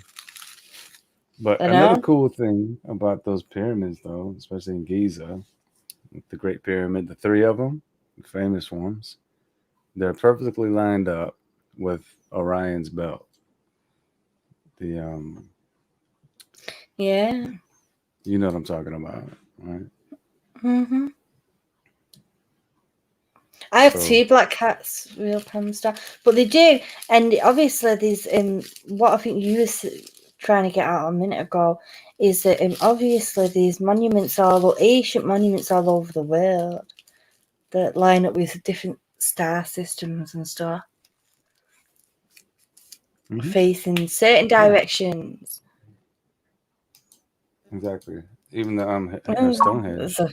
But I another know. cool thing about those pyramids, though, especially in Giza, the Great Pyramid, the three of them, the famous ones, they're perfectly lined up with Orion's belt. The Yeah. you know what I'm talking about, right? Mhm. I have So, two black cats, real hamster, but they do, and obviously there's what I think you was trying to get out a minute ago is that obviously these monuments ancient monuments all over the world that line up with different star systems and stuff, mhm, facing certain yeah, directions. exactly. Even the Oh, Stonehenge. there's a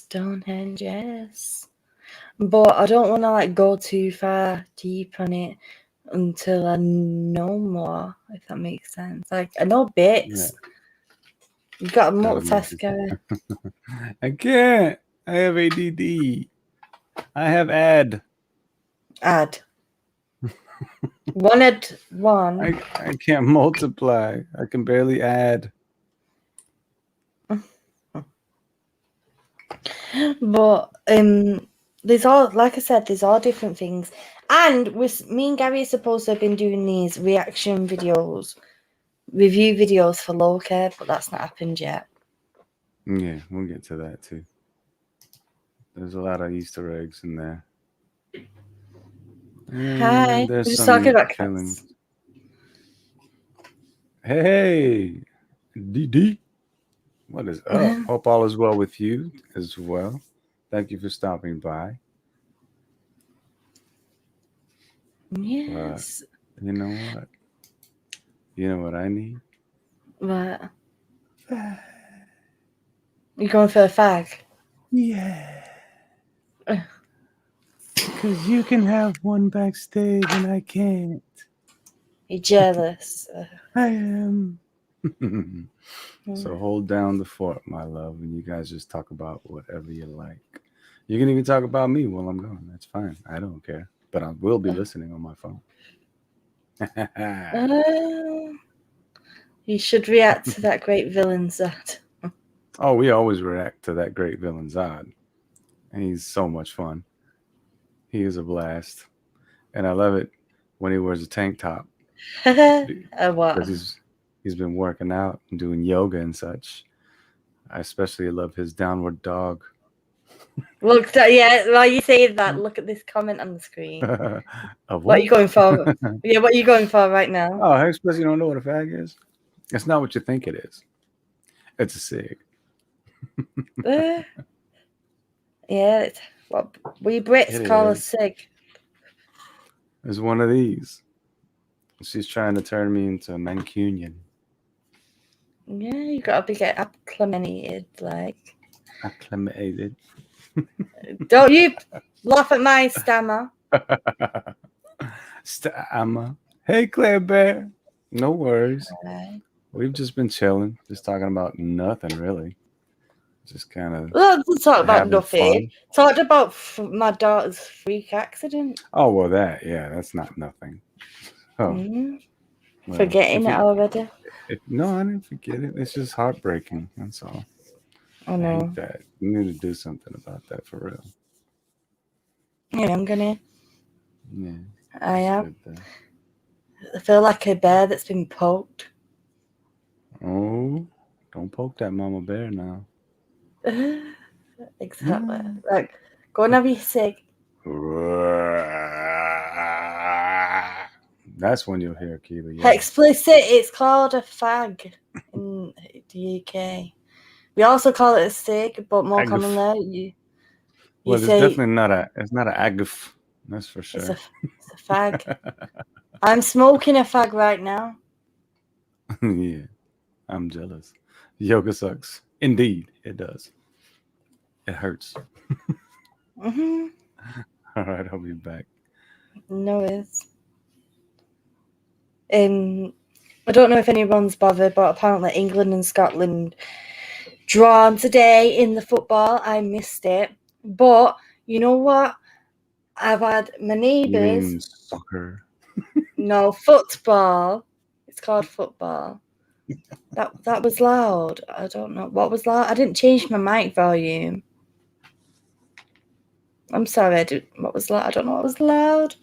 Stonehenge, yes. But I don't want to like go too far deep on it until I know more, if that makes sense. Like I know bits. You got a Gotta make multitask, Gary. I can't. I have ADD. I have ad. Add. Wanted one. I can't multiply. I can barely add. But there's all, like I said, there's all different things. And me and Gary are supposed to have been doing these reaction videos, review videos for Loki, but that's not happened yet. Yeah, we'll get to that too. There's a lot of Easter eggs in there. Hi. And there's We're just some talking about killings. cats. Hey, DD. What is up? Hope all is well with you as well. Thank you for stopping by. Yes. You know what? You know what I need? What? You going for a fag? Yeah. Because you can have one backstage and I can't. You jealous? I am. So hold down the fort, my love, and you guys just talk about whatever you like. You can even talk about me while I'm gone. That's fine. I don't care. But I will be listening on my phone. You should react to that great villain, Zod. Oh, we always react to that great villain Zod. And he's so much fun. He is a blast. And I love it when he wears a tank top. What? Because he's been working out and doing yoga and such. I especially love his downward dog. Look, yeah, while you say that, look at this comment on the screen. What are you going for? Yeah, what are you going for right now? Oh, Hexpress, you don't know what a fag is? It's not what you think it is. It's a sig. Yeah, what we Brits call a sig. It's one of these. She's trying to turn me into a Mancunian. Yeah, you gotta be get acclimated, like. Acclimated. Don't you laugh at my stammer. Stammer. Hey, Claire Bear. No worries. Right. We've just been chilling, just talking about nothing really. Just kind of. Well, let's talk about nothing. Fun. Talked about my daughter's freak accident. Oh well, that's not nothing. Oh, well, forgetting it already. No, I didn't forget it. It's just heartbreaking. That's all. I know. I hate that. You need to do something about that for real. Yeah, I'm gonna. Yeah. I am. I feel like a bear that's been poked. Oh, don't poke that mama bear now. Exactly. Like, go and have your cig. That's when you'll hear Keely. Yeah. Explicit. It's called a fag in the UK. We also call it a cig, but more commonly, it's definitely not it's not an agaf. That's for sure. It's a fag. I'm smoking a fag right now. Yeah, I'm jealous. Yoga sucks. Indeed, it does. It hurts. All right, I'll be back. No, it's. I don't know if anyone's bothered, but apparently England and Scotland drawn today in the football. I missed it, but you know what? I've had my neighbours. You mean soccer? No, football. It's called football. That was loud. I don't know what was loud. I didn't change my mic volume. I'm sorry. What was loud? I don't know what was loud.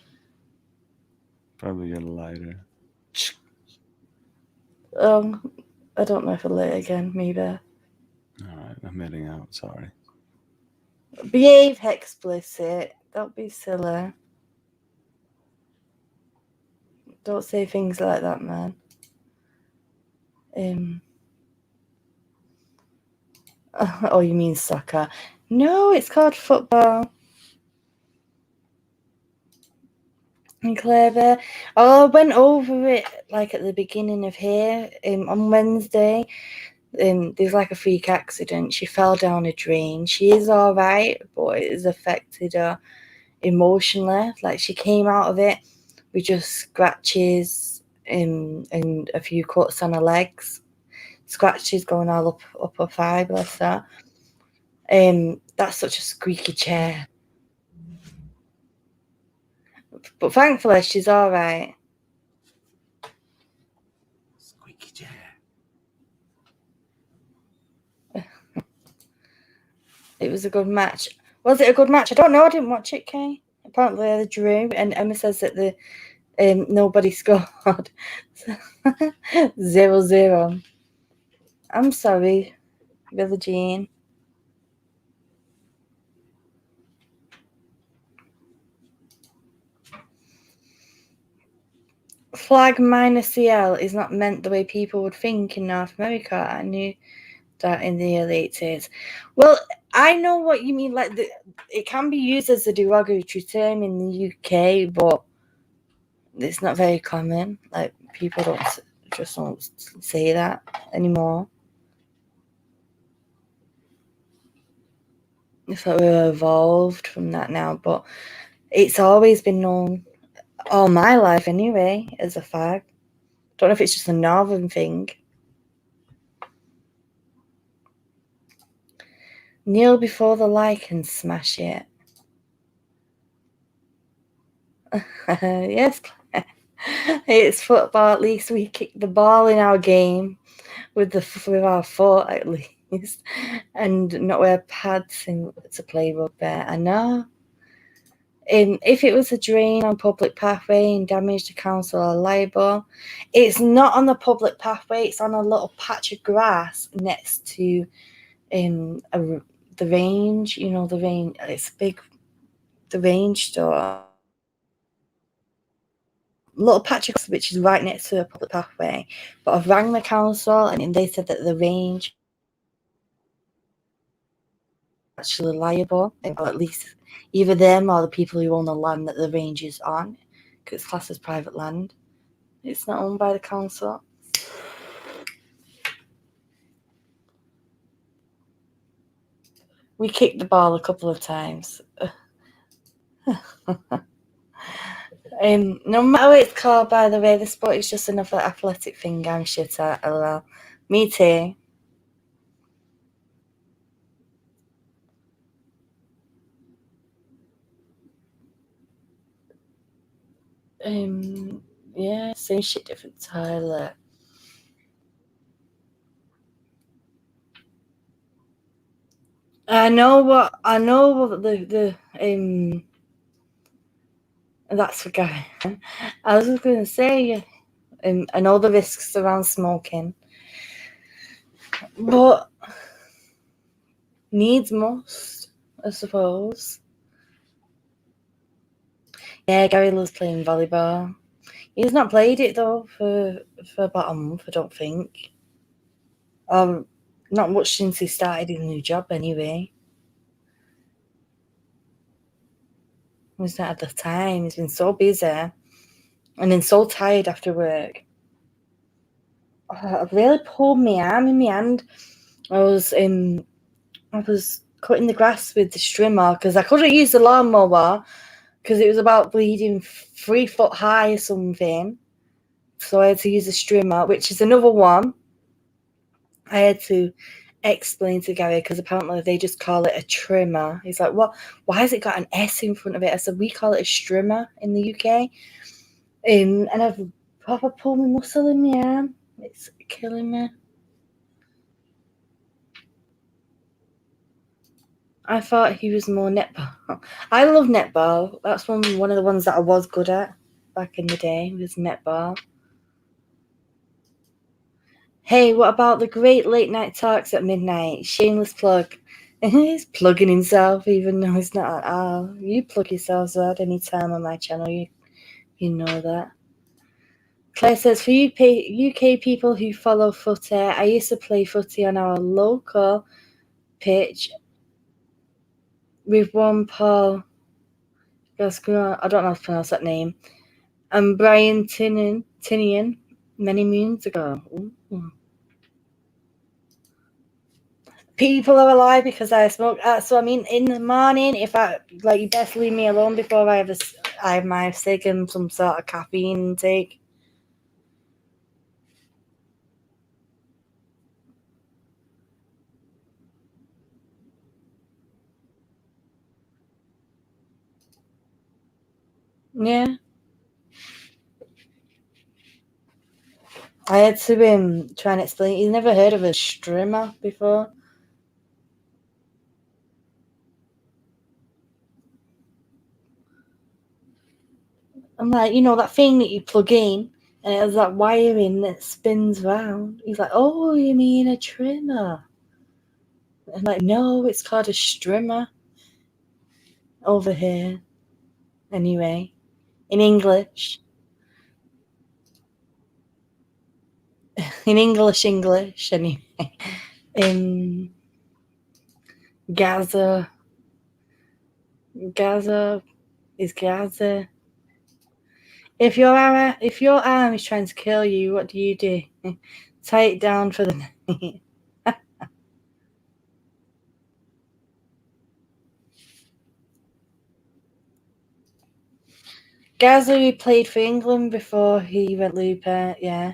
Probably your lighter. I don't know if I'll lit again. Maybe. All right, I'm heading out. Sorry. Behave, explicit. Don't be silly. Don't say things like that, man. Oh, you mean soccer? No, it's called football. And clever. Oh, I went over it like at the beginning of here on Wednesday. There's like a freak accident. She fell down a drain. She is all right, but it has affected her emotionally. Like, she came out of it with just scratches and a few cuts on her legs. Scratches going all up her thigh, bless her. That's such a squeaky chair. But thankfully, she's all right. Squeaky chair. It was a good match. Was it a good match? I don't know. I didn't watch it, Kay. Apparently, they drew, and Emma says that nobody scored. 0-0. I'm sorry, Billie Jean. Flag minus CL is not meant the way people would think in North America. I knew that in the early 80s. Well, I know what you mean. Like, it can be used as a derogatory term in the UK, but it's not very common. Like, people don't say that anymore. It's like we're evolved from that now, but it's always been known all my life anyway as a fag. Don't know if it's just a northern thing. Kneel before the like and smash it. Yes, it's football. At least we kick the ball in our game with our foot at least, and not wear pads to play rugby. I know. If it was a drain on public pathway and damaged, the council are liable. It's not on the public pathway. It's on a little patch of grass next to the range. You know, the range. It's big. The range store. Little patch of grass which is right next to a public pathway. But I've rang the council and they said that the range is actually liable, or at least either them or the people who own the land that the range is on, because it's classed as private land. It's not owned by the council. We kicked the ball a couple of times. No matter what it's called, by the way, the sport is just another athletic thing I'm shit at. LOL. Me too. Yeah, same shit, different toilet. I know what the that's the guy. I was just gonna say, I know the risks around smoking, but needs must, I suppose. Yeah, Gary loves playing volleyball. He's not played it though for about a month, I don't think. Not much since he started his new job anyway. He was not at the time. He's been so busy and then so tired after work. I've really pulled my arm in my hand. I was cutting the grass with the strimmer because I couldn't use the lawnmower because it was about bleeding 3 foot high or something. So I had to use a strimmer, which is another one. I had to explain to Gary because apparently they just call it a trimmer. He's like, "What? Why has it got an S in front of it?" I said, "We call it a strimmer in the UK." And I've proper pulled my muscle in my arm. It's killing me. I thought he was more netball. I love netball. That's one of the ones that I was good at back in the day, was netball. Hey, what about the great late night talks at midnight? Shameless plug. He's plugging himself even though he's not at all. You plug yourselves at any time on my channel, you know that. Claire says, for you UK people who follow footy, I used to play footy on our local pitch with one Paul, I don't know how to pronounce that name, and Brian Tinian many moons ago. Ooh. People are alive because I smoke. So I mean, in the morning, if I like, you best leave me alone before I have my cig and some sort of caffeine intake. Yeah, I had to try and explain. He's never heard of a strimmer before. I'm like, that thing that you plug in, and it has that wiring that spins round. He's like, oh, you mean a trimmer? I'm like, no, it's called a strimmer over here. Anyway, in English. In English, anyway. In Gaza is Gaza. If your arm is trying to kill you, what do? Tie it down for the night. Gaza, he played for England before he went Looper, yeah.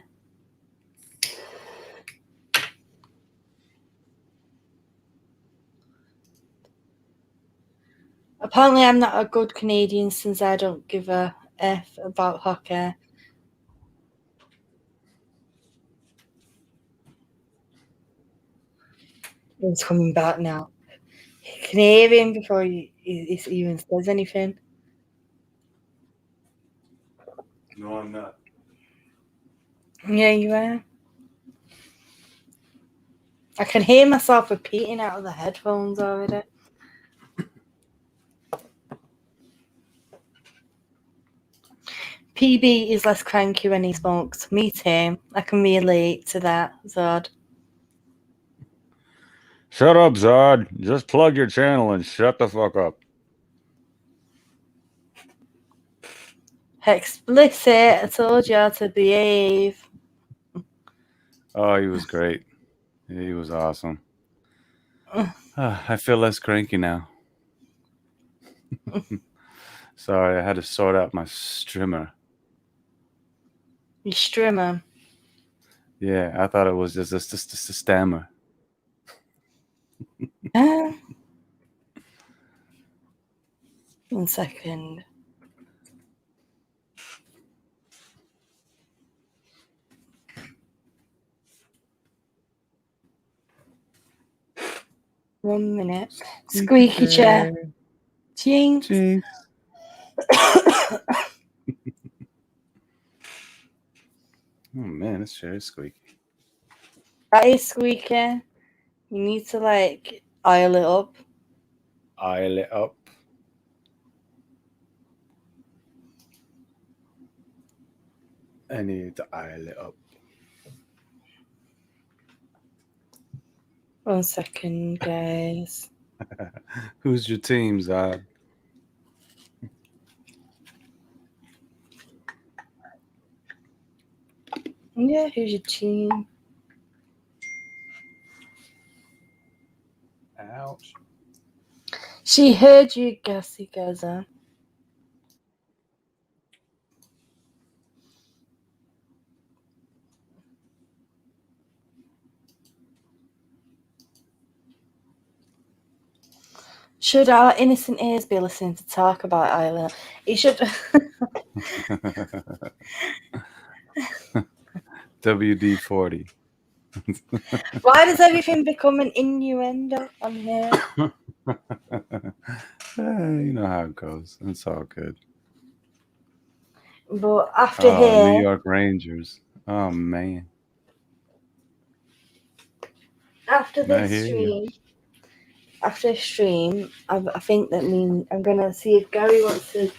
Apparently, I'm not a good Canadian since I don't give a F about hockey. He's coming back now. Canadian before he even says anything. No, I'm not. Yeah, you are. I can hear myself repeating out of the headphones already. PB is less cranky when he smokes. Me too. I can relate to that, Zod. Shut up, Zod. Just plug your channel and shut the fuck up. Explicit. I told you how to behave. Oh, he was great. He was awesome. I feel less cranky now. Sorry, I had to sort out my strimmer. You strimmer. Yeah, I thought it was just a stammer. One second. One minute. Squeaky chair. Jinx. Jinx. Oh man, this chair is squeaky. That is squeaky. You need to oil it up. Oil it up. I need to oil it up. One second, guys. Who's your team, Zod? Yeah, who's your team? Ouch. She heard you, Gassy Gaza. Should our innocent ears be listening to talk about Ireland? It should. WD-40. Why does everything become an innuendo on here? You know how it goes. It's all good. But after here, New York Rangers. Oh man. after I this hear you. stream, I think that I'm gonna see if Gary wants to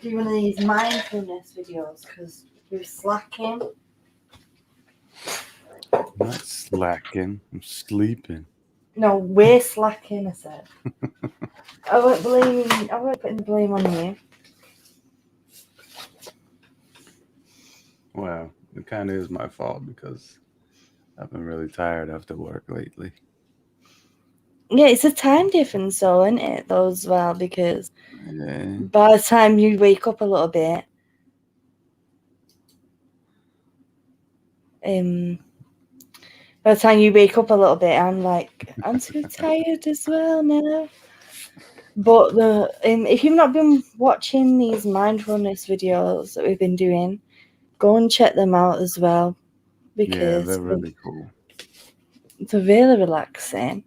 do one of these mindfulness videos because we're slacking. I'm not slacking. I'm sleeping. No, we're slacking. I said. I won't put the blame on you. Well, it kind of is my fault because I've been really tired after work lately. Yeah, it's a time difference, though, isn't it? Though as well, because Yeah. by the time you wake up a little bit, by the time you wake up a little bit, I'm like, I'm too tired as well now. But if you've not been watching these mindfulness videos that we've been doing, go and check them out as well, Yeah, because they're really cool. they're really relaxing.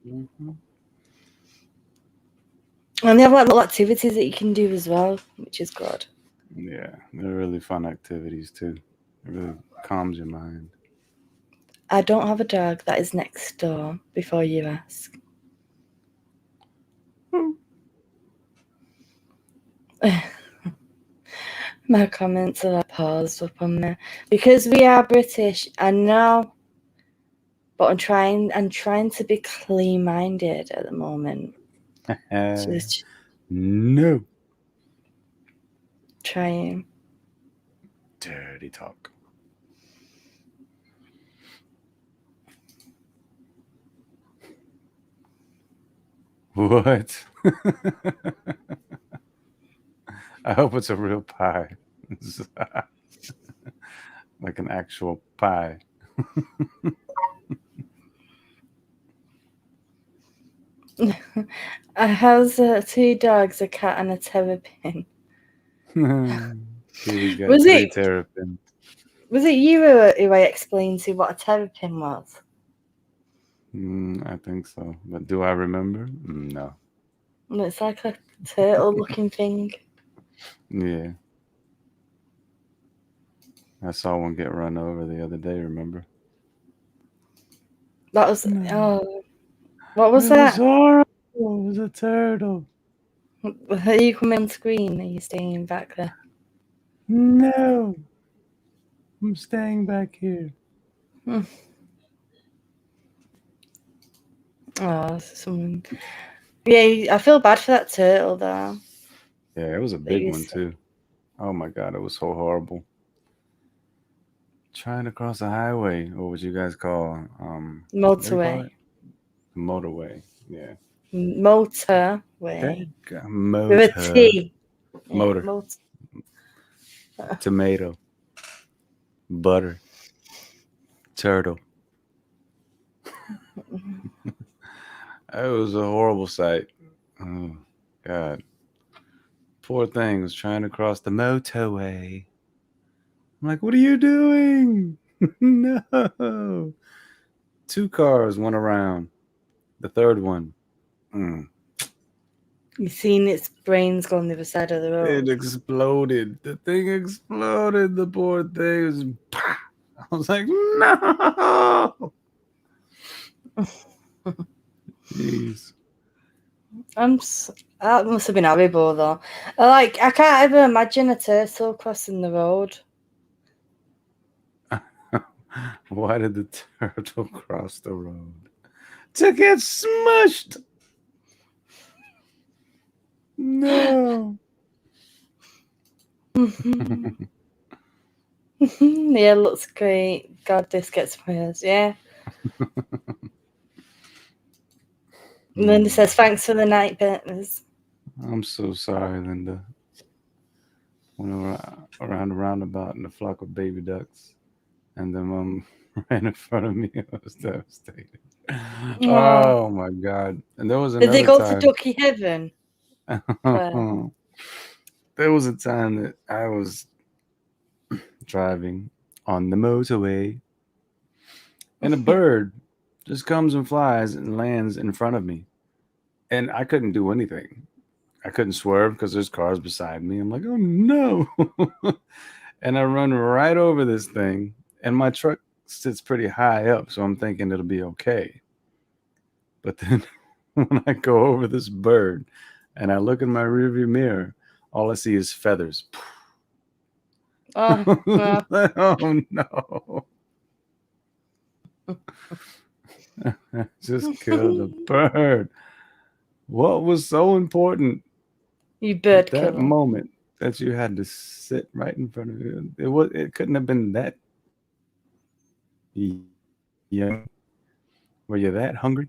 Mm-hmm. And they have like little activities that you can do as well, which is good. Yeah, they're really fun activities too. It really calms your mind. I don't have a dog that is next door, before you ask. My comments are like paused up on there. Because we are British, I know, but I'm trying to be clean-minded at the moment. Just No. trying. Dirty talk. What? I hope it's a real pie. Like an actual pie. I have 2 dogs, a cat, and a terrapin. Kiwi's got Was 3 it terrapins. was it you who I explained to what a terrapin was? I think so. But do I remember? No. It's like a turtle-looking thing. Yeah. I saw one get run over the other day, remember? That was No. what was It was that? horrible. It was a turtle. Are you coming on screen? Are you staying back there? No. I'm staying back here. Oh, someone. Yeah, I feel bad for that turtle though. Yeah, it was a That big you one said. too. Oh my god, it was so horrible. Trying to cross a highway, or what you guys call what do you call Motorway. it? Motorway. Yeah. Motorway. With a Motor. T. Yeah, Motor. motor. Tomato. Butter. Turtle. It was a horrible sight. Oh god. Poor thing was trying to cross the motorway. I'm like, what are you doing? No. 2 cars went around. The third one. You've seen its brains go on the other side of the It road. exploded. The thing exploded. The poor thing was. I was like, no. Jeez. That must have been horrible though. I can't ever imagine a turtle crossing the road. Why did the turtle cross the road? To get smushed. No. Yeah, looks great. God, this gets worse. Yeah. Linda says, thanks for the night burgers. I'm so sorry, Linda. Went around a roundabout in a flock of baby ducks, and the mom ran in front of me. I was devastated. Oh my god! And there was Did they another go to time. Ducky Heaven? There was a time that I was driving on the motorway, and a bird just comes and flies and lands in front of me, and I couldn't do anything. I couldn't swerve because there's cars beside me. I'm like, oh no. And I run right over this thing, and my truck sits pretty high up, so I'm thinking it'll be okay. But then when I go over this bird and I look in my rearview mirror, all I see is feathers. Oh, well. Oh no. I just killed a bird. What was so important You at bird that killer. moment that you had to sit right in front of you? It couldn't have been that young. Were you that hungry?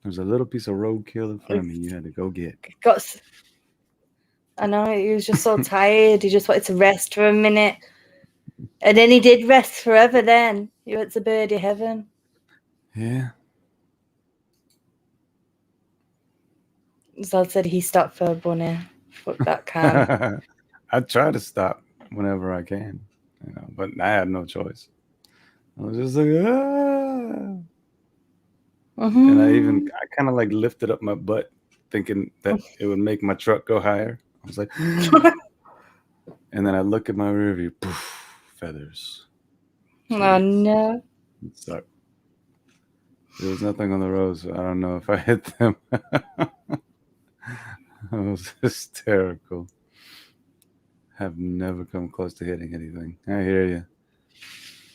There's a little piece of roadkill in front of me. You had to go get. I know, he was just so tired. He just wanted to rest for a minute. And then he did rest forever then. He went to birdie heaven. Yeah. So I said he stopped for a bunny. Fuck that can. I try to stop whenever I can, but I had no choice. I was just like, ah. And I kind of like lifted up my butt thinking that it would make my truck go higher. I was like, and then I look at my rear view, poof, feathers. Jeez. Oh no. It sucked. There was nothing on the road, so I don't know if I hit them. It was hysterical. Have never come close to hitting anything. I hear you.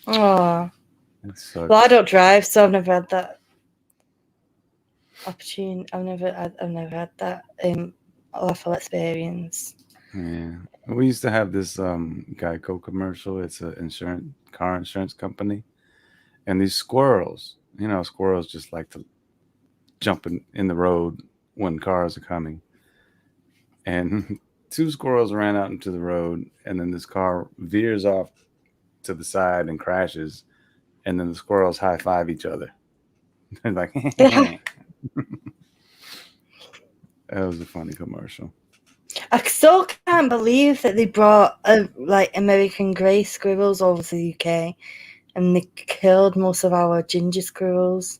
Oh. It sucks. Well, I don't drive, so I've never had that opportunity. I've never had that awful experience. Yeah, we used to have this Geico commercial. It's a car insurance company, and these squirrels. Squirrels just like to jump in the road when cars are coming. And 2 squirrels ran out into the road, and then this car veers off to the side and crashes, and then the squirrels high five each other. They're like, that was a funny commercial. I still can't believe that they brought American grey squirrels over to the UK, and they killed most of our ginger squirrels.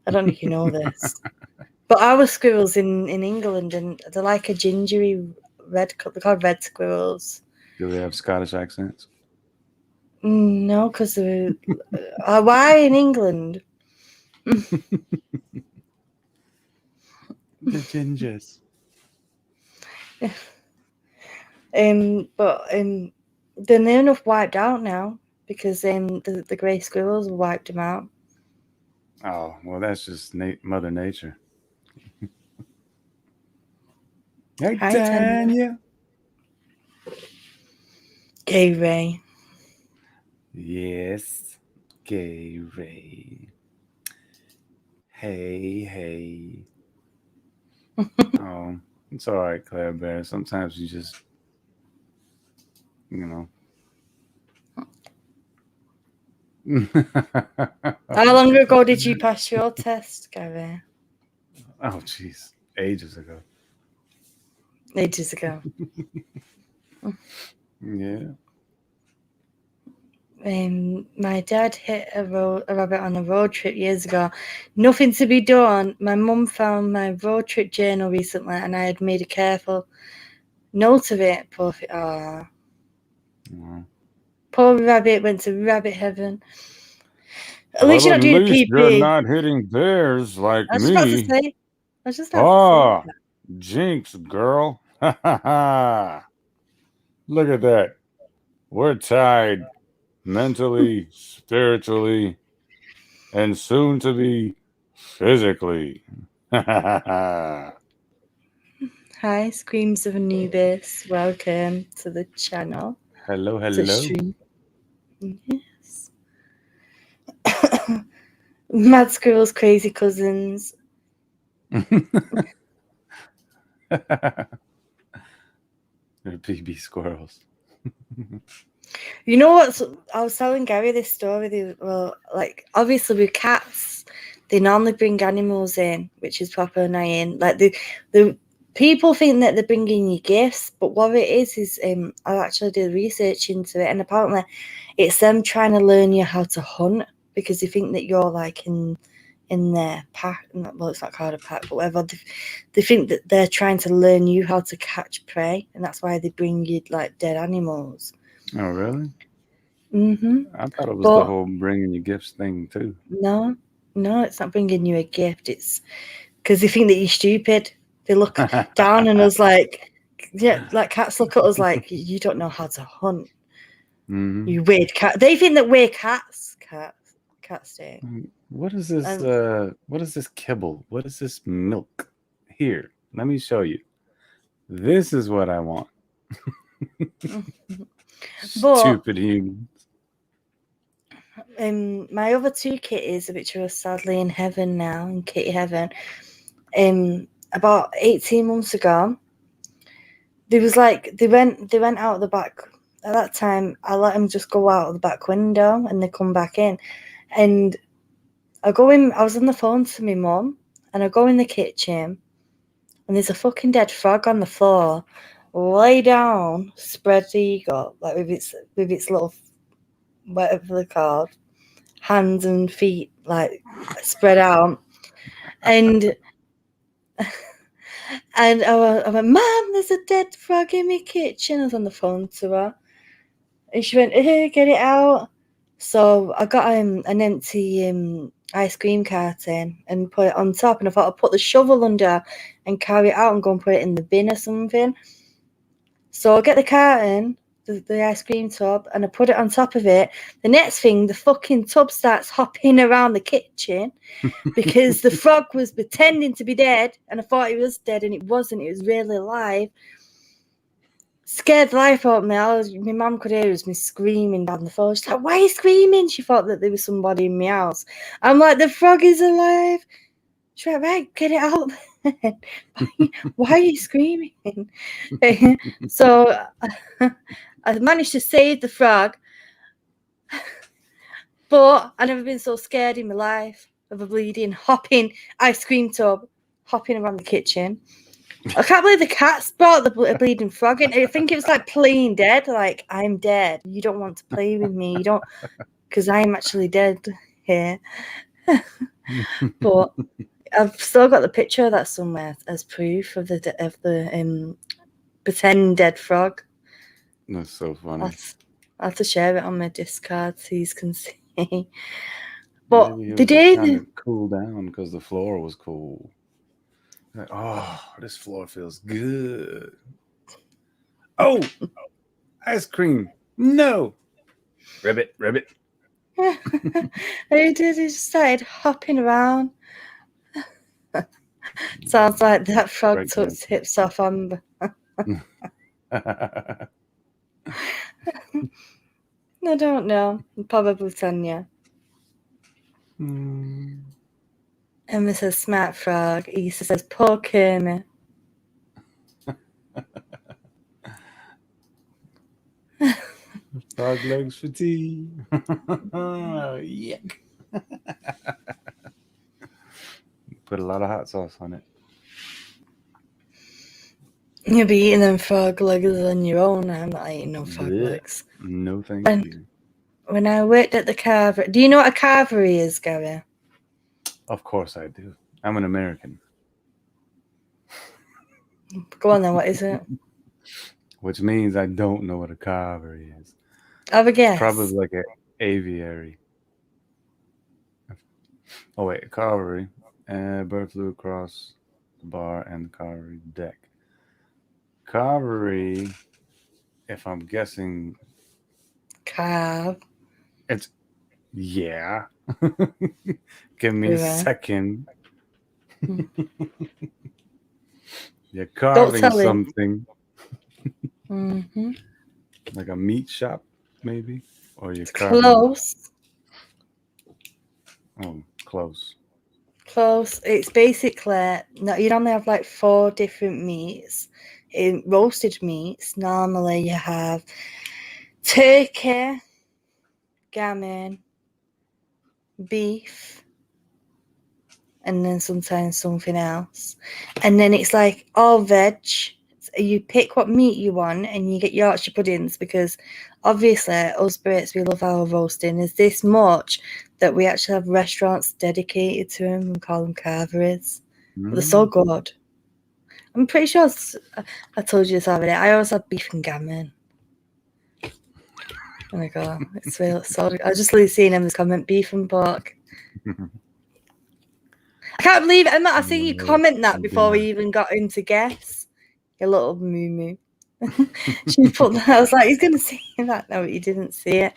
I don't know if you know this, but our squirrels in England, and they're like a gingery red. They're called red squirrels. Do they have Scottish accents? No, because they're why in England? The gingers. But they're near enough wiped out now because the grey squirrels wiped them out. Oh, well, that's just Mother Nature. Hey, Hi, Tanya. Gay Ray. Yes, Gay Ray. Hey. Oh, it's all right, Claire Bear. Sometimes you just, How long ago did you pass your test, Gary? Oh, jeez. Ages ago. Yeah. My dad hit a rabbit on a road trip years ago. Nothing to be done. My mum found my road trip journal recently, and I had made a careful note of it. Poor rabbit went to rabbit heaven. At least you're not doing PP. You're not hitting bears like me. I was about to say. Jinx, girl. Look at that. We're tied mentally, spiritually, and soon to be physically. Hi, Screams of Anubis. Welcome to the channel. Hello. Yes. Mad Squirrel's crazy cousins. They're PB squirrels. You know what? I was telling Gary this story. Obviously with cats, they normally bring animals in, which is proper annoying. Like the people think that they're bringing you gifts, but what it is I actually did research into it, and apparently it's them trying to learn you how to hunt because they think that you're like in their pack. Well, it's not called a pack, but whatever. They think that they're trying to learn you how to catch prey, and that's why they bring you like dead animals. Oh, really? Mm-hmm. I thought it was the whole bringing you gifts thing too. No, it's not bringing you a gift. It's because they think that you're stupid. They look down on us like cats look at us like you don't know how to hunt. Mm-hmm. You weird cat. They think that we're cats. Cats do. What is this? What is this kibble? What is this milk? Here, let me show you. This is what I want. Stupid humans. My other two kitties, which are sadly in heaven now, in kitty heaven, about 18 months ago, they went out the back. At that time, I let them just go out of the back window and they come back in. And I was on the phone to my mum and I go in the kitchen and there's a fucking dead frog on the floor, lay down, spread eagle, like with its little, whatever they're called, hands and feet like spread out. And I went, Mum, there's a dead frog in my kitchen. I was on the phone to her. And she went, get it out. So I got an empty ice cream carton and put it on top. And I thought I'd put the shovel under and carry it out and go and put it in the bin or something. So I get the carton, the ice cream tub, and I put it on top of it. The next thing, the fucking tub starts hopping around the kitchen because the frog was pretending to be dead. And I thought it was dead and it wasn't. It was really alive. Scared the life out of me. My mum could hear me screaming down the phone. She's like, why are you screaming? She thought that there was somebody in my house. I'm like, the frog is alive. She's like, right, get it out then. Why are you screaming? So I managed to save the frog. But I've never been so scared in my life of a bleeding, hopping ice cream tub, hopping around the kitchen. I can't believe the cats brought the bleeding frog in. I think it was like playing dead. Like, I'm dead. You don't want to play with me. You don't, because I'm actually dead here. But I've still got the picture of that somewhere as proof of the pretend dead frog. That's so funny. I have to share it on my Discord so you can see. But maybe the day trying to cool down because the floor was cool. Like, oh, this floor feels good. Oh, ice cream. No. Ribbit. He just started hopping around. Sounds like that frog took tips off Amber. I don't know. Probably Tanya. Emma says smart frog. Issa says poor Kermit. Frog legs for tea. Yuck. Put a lot of hot sauce on it. You'll be eating them frog legs on your own. I'm not eating no frog legs. No, thank you. When I worked at the carvery, do you know what a carvery is, Gary? Of course I do. I'm an American. Go on then, what is it? Which means I don't know what a carvery is. Have a guess. Probably like an aviary. Oh wait, a carvery. Bird flew across the bar and the carvery deck. Carvery, if I'm guessing, Carve. it's yeah. Give me a second. You're carving something. Mm-hmm. Like a meat shop, maybe, or you're carving. Close. Oh, close. Close. It's basically you'd only have like 4 different meats. In roasted meats, normally you have turkey, gammon, beef, and then sometimes something else. And then it's like all veg. So you pick what meat you want and you get Yorkshire puddings because obviously us Brits, we love our roasting. There's this much that we actually have restaurants dedicated to them and call them carveries. But they're so good. I'm pretty sure I told you this already. I always have beef and gammon. Oh my god, it's real. So I just really seen him as comment beef and pork. I can't believe it. I see you comment that before we even got into guess. Your little moo. She put that. I was like, he's gonna see that. No, but you didn't see it.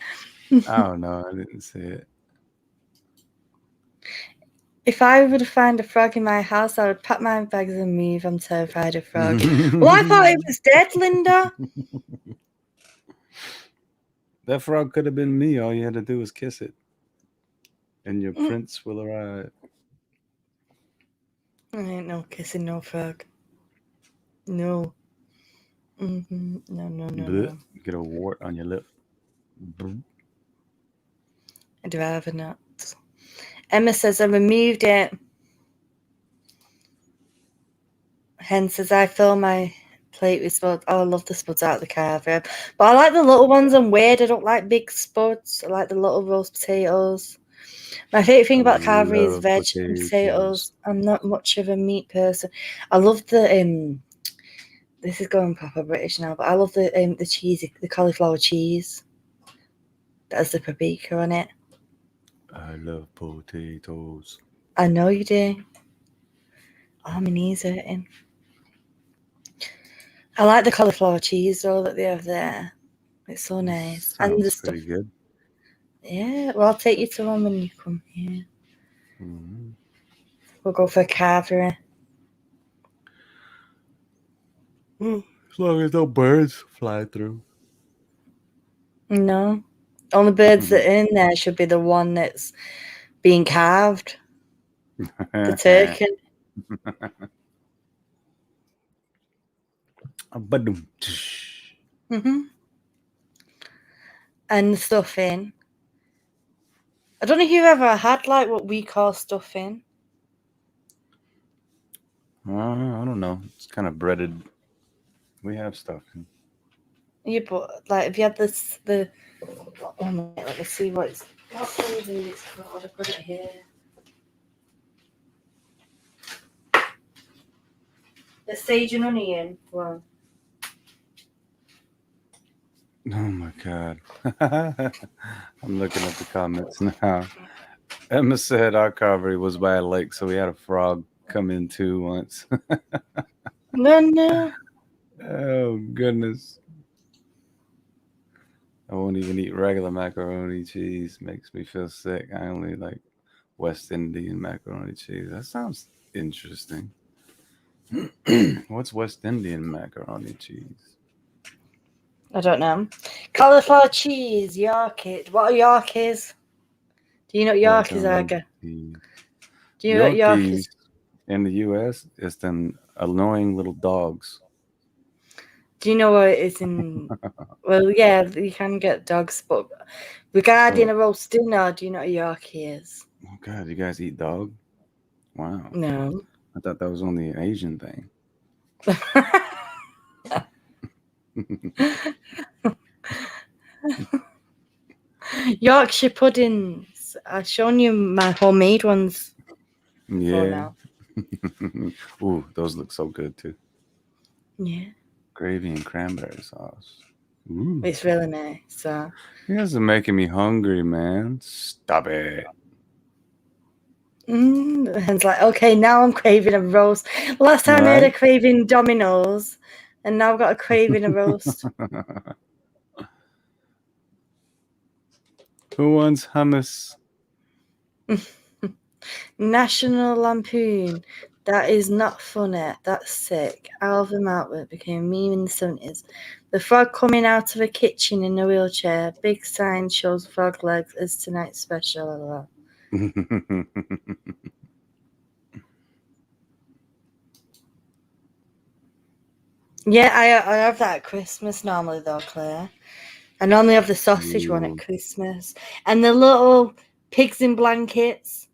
Oh no, I didn't see it. If I were to find a frog in my house, I would pack my bags and move. I'm terrified of frogs. Well, I thought it was dead, Linda. That frog could have been me. All you had to do was kiss it. and your prince will arrive. I ain't no kissing no frog. No. No. Blech. Get a wart on your lip. Blech. I'd rather not. Emma says I removed it. Hence, as I fill my plate with spuds. Oh, I love the spuds out of the carver. But I like the little ones and weird. I don't like big spuds. I like the little roast potatoes. My favourite thing about carver is love veg and potatoes. I'm not much of a meat person. I love the this is going proper British now, but I love the cheesy, the cauliflower cheese. That has the paprika on it. I love potatoes. I know you do. Oh, my knees hurting. I like the cauliflower cheese though that they have there. It's so nice. Sounds And the stuff. pretty good. Yeah, well, I'll take you to one when you come here. Mm-hmm. We'll go for a carvery. As long as no birds fly through. No. Only birds that are in there should be the one that's being carved. The turkey. Mm-hmm. And the stuffing. I don't know if you've ever had like what we call stuffing. I don't know. It's kind of breaded. We have stuffing. Yeah, but like, have you had this? Oh my! Let me see what flavour it's called. I put it here. The sage and onion one. Oh my god. I'm looking at the comments now. Emma said our carvery was by a lake, so we had a frog come in too once. No. Oh goodness. I won't even eat regular macaroni cheese. Makes me feel sick. I only like West Indian macaroni cheese. That sounds interesting. What's West Indian macaroni cheese? I don't know. Cauliflower cheese, Yorkie. What are Yorkies? Do you know what Yorkies are? Do you know what Yorkies? In the U.S., it's them annoying little dogs. Do you know what it is in? Well, yeah, you can get dogs, but regarding a roast dinner, do you know what a Yorkie is? Oh God, you guys eat dog? Wow. No. I thought that was only an Asian thing. Yorkshire puddings. I've shown you my homemade ones. Yeah. Ooh, those look so good too. Yeah. Gravy and cranberry sauce. Ooh. It's really nice. So. You guys are making me hungry, man. Stop it. And it's like, okay, now I'm craving a roast. Last time I had a craving Domino's, and now I've got a craving a roast. Who wants hummus? National Lampoon. That is not funny. That's sick. Alvin Outlet became a meme in the 70s. The frog coming out of a kitchen in a wheelchair. Big sign shows frog legs as tonight's special. Yeah, I have that at Christmas normally though, Claire. I normally have the sausage one at Christmas. And the little pigs in blankets,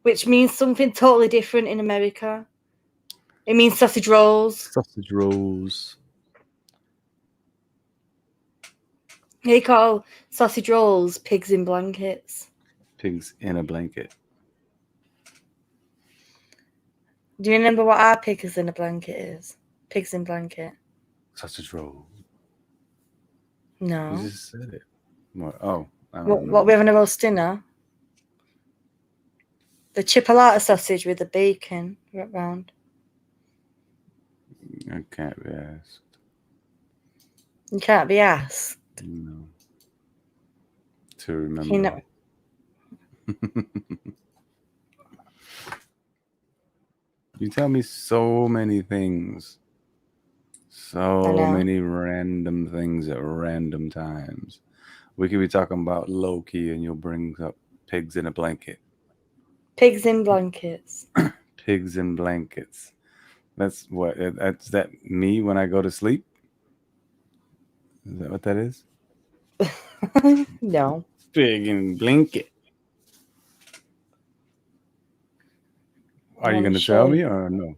which means something totally different in America. It means sausage rolls. Sausage rolls. They call sausage rolls pigs in blankets. Pigs in a blanket. Do you remember what our pigs in a blanket is? Pigs in blanket. Sausage roll. No. You just said it. What? Oh. What we have in a roast dinner? The chipolata sausage with the bacon around. I can't be asked. You can't be asked. No. To remember. You tell me so many things. So many random things at random times. We could be talking about Loki and you'll bring up Pigs in a blanket. Pigs in blankets. Pigs in blankets. That's what. That's that me when I go to sleep. Is that what that is? No. Pig in blanket. Are you I'm going to sure. tell me or no?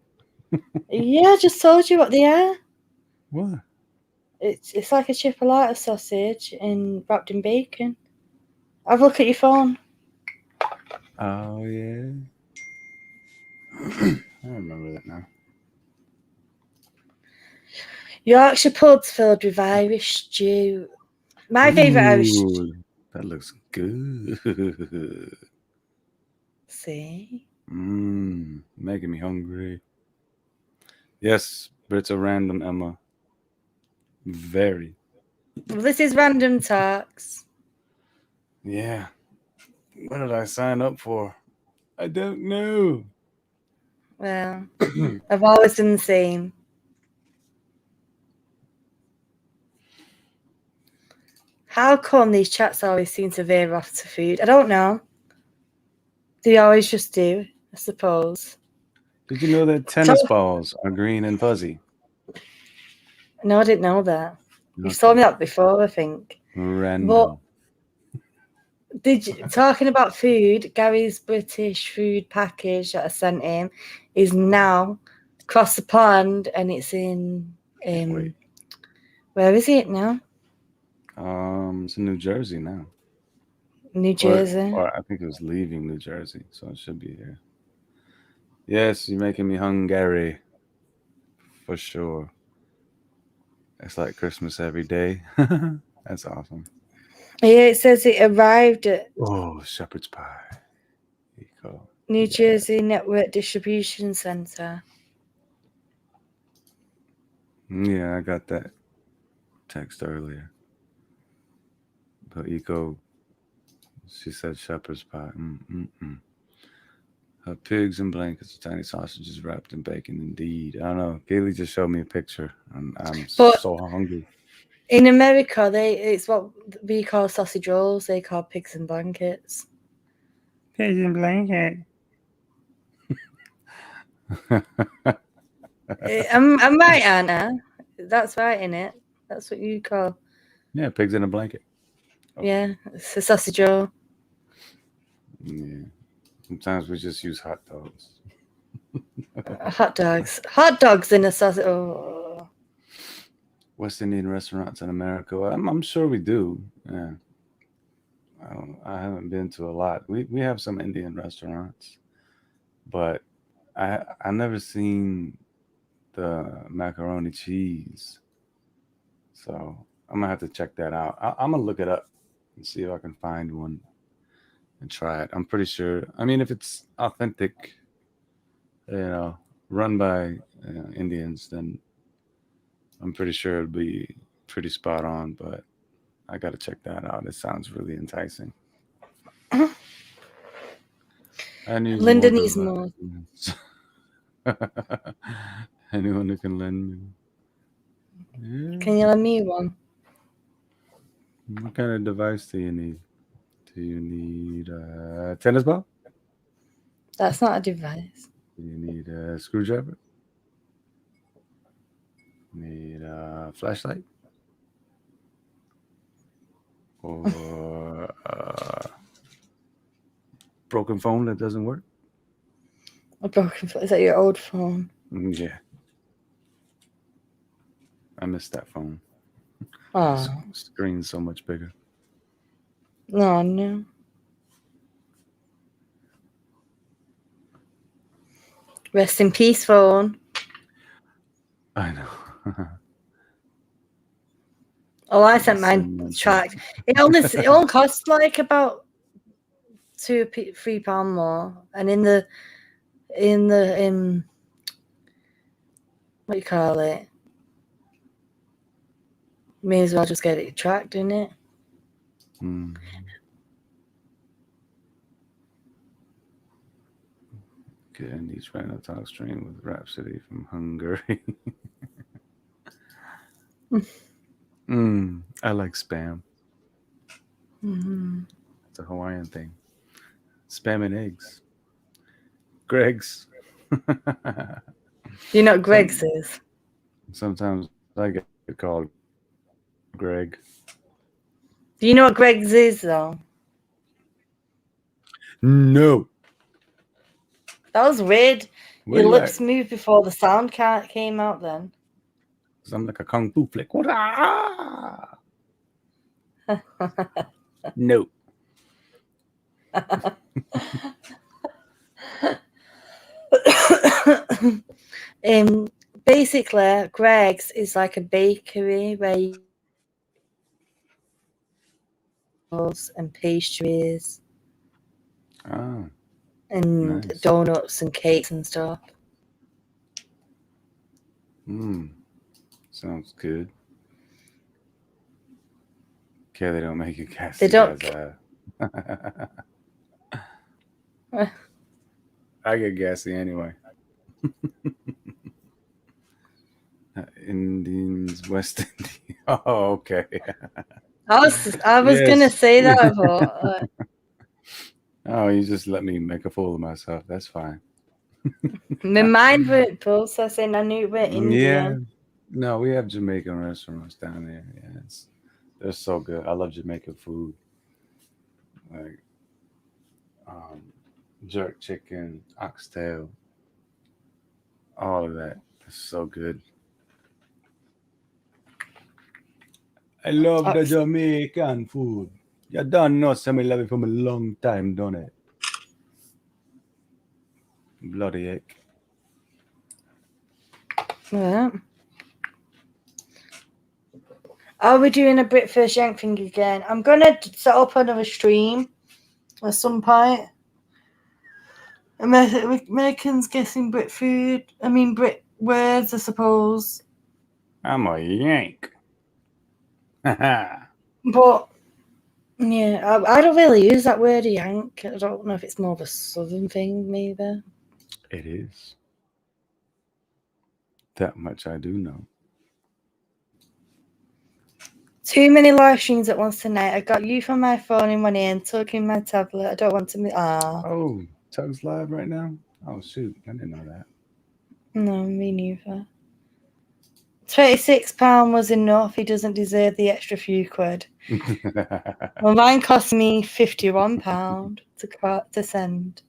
Yeah, I just told you what they are. What? It's like a chipolata sausage wrapped in bacon. Have a look at your phone. Oh yeah. I remember that now. Yorkshire puds filled with Irish stew. My favourite Irish stew. Ooh, that looks good. See? Making me hungry. Yes, Brits are random, Emma. Very. Well, this is Random Talks. Yeah. What did I sign up for? I don't know. Well, I've always done the same. How come these chats always seem to veer off to food? I don't know. They always just do, I suppose. Did you know that tennis balls are green and fuzzy? No, I didn't know that. You've Okay. told me that before, I think. Random. Talking about food, Gary's British food package that I sent him is now across the pond, and it's in Wait. where is it now? It's in New Jersey now. New Jersey. Or I think it was leaving New Jersey, so it should be here. Yes, you're making me hungry. For sure. It's like Christmas every day. That's awesome. Yeah, it says it arrived at Oh, shepherd's pie. Eco. New Jersey Network Distribution Center. Yeah, I got that text earlier. But Eco, she said shepherd's pie. Pigs and blankets, tiny sausages wrapped in bacon. Indeed, I don't know. Kaylee just showed me a picture, and I'm so hungry. In America, it's what we call sausage rolls. They call pigs in blankets. Pigs in blanket. I'm right, Anna. That's right, innit? That's what you call. Yeah, pigs in a blanket. Oh. Yeah, it's a sausage roll. Yeah. Sometimes we just use hot dogs. Hot dogs. Hot dogs in a sausage. Oh. West Indian restaurants in America. I'm sure we do. Yeah. I haven't been to a lot. We have some Indian restaurants, but I never seen the macaroni cheese. So I'm gonna have to check that out. I'm gonna look it up and see if I can find one and try it. I'm pretty sure. I mean, if it's authentic, run by Indians, then I'm pretty sure it'll be pretty spot on. But I gotta check that out. It sounds really enticing. I need Linda more needs more. Anyone who can lend me. Yeah. Can you lend me one? What kind of device do you need? Do you need a tennis ball? That's not a device. Do you need a screwdriver? Need a flashlight? Or a broken phone that doesn't work? A broken phone. Is that your old phone? Yeah. I missed that phone. Oh. Screen's so much bigger. No. Rest in peace, phone. I know. Oh, I sent mine tracked. It only costs like about £3 more, and in the what do you call it? May as well just get it tracked, innit? Get in each random talk stream with Rhapsody from Hungary. I like spam. Mm-hmm. It's a Hawaiian thing. Spamming eggs. Greg's. You know what Greg's is? Sometimes I get called Greg. Do you know what Greg's is, though? No. That was weird. Where Your you lips at? moved before the sound came out then. 'Cause I'm like a kung fu flick. No. Basically, Greg's is like a bakery where you and pastries Oh, and nice. donuts and cakes and stuff. Sounds good. Okay, they don't make you gassy. They don't. I get gassy anyway. Indians, West Indies. Oh, okay. I was gonna Yes. say that, but Oh, you just let me make a fool of myself. That's fine. my mind weren't processing. I knew it were Yeah. Indian. No, we have Jamaican restaurants down there. Yes. They're so good. I love Jamaican food. Like jerk chicken, oxtail, all of that. It's so good. I love the Jamaican food. You don't know some love it from a long time, don't it? Bloody heck. Yeah. Are we doing a Brit First Yank thing again? I'm gonna set up another stream at some point. Americans guessing Brit food. I mean Brit words, I suppose. I'm a Yank. But yeah, I don't really use that word yank. I don't know if it's more of a southern thing, maybe. It is. That much I do know. Too many live streams at once tonight. I got you from my phone in one ear and Tug in my tablet. I don't want to. Oh, Tug's live right now? Oh, shoot. I didn't know that. No, me neither. £26 was enough. He doesn't deserve the extra few quid. Well, mine cost me £51 to send.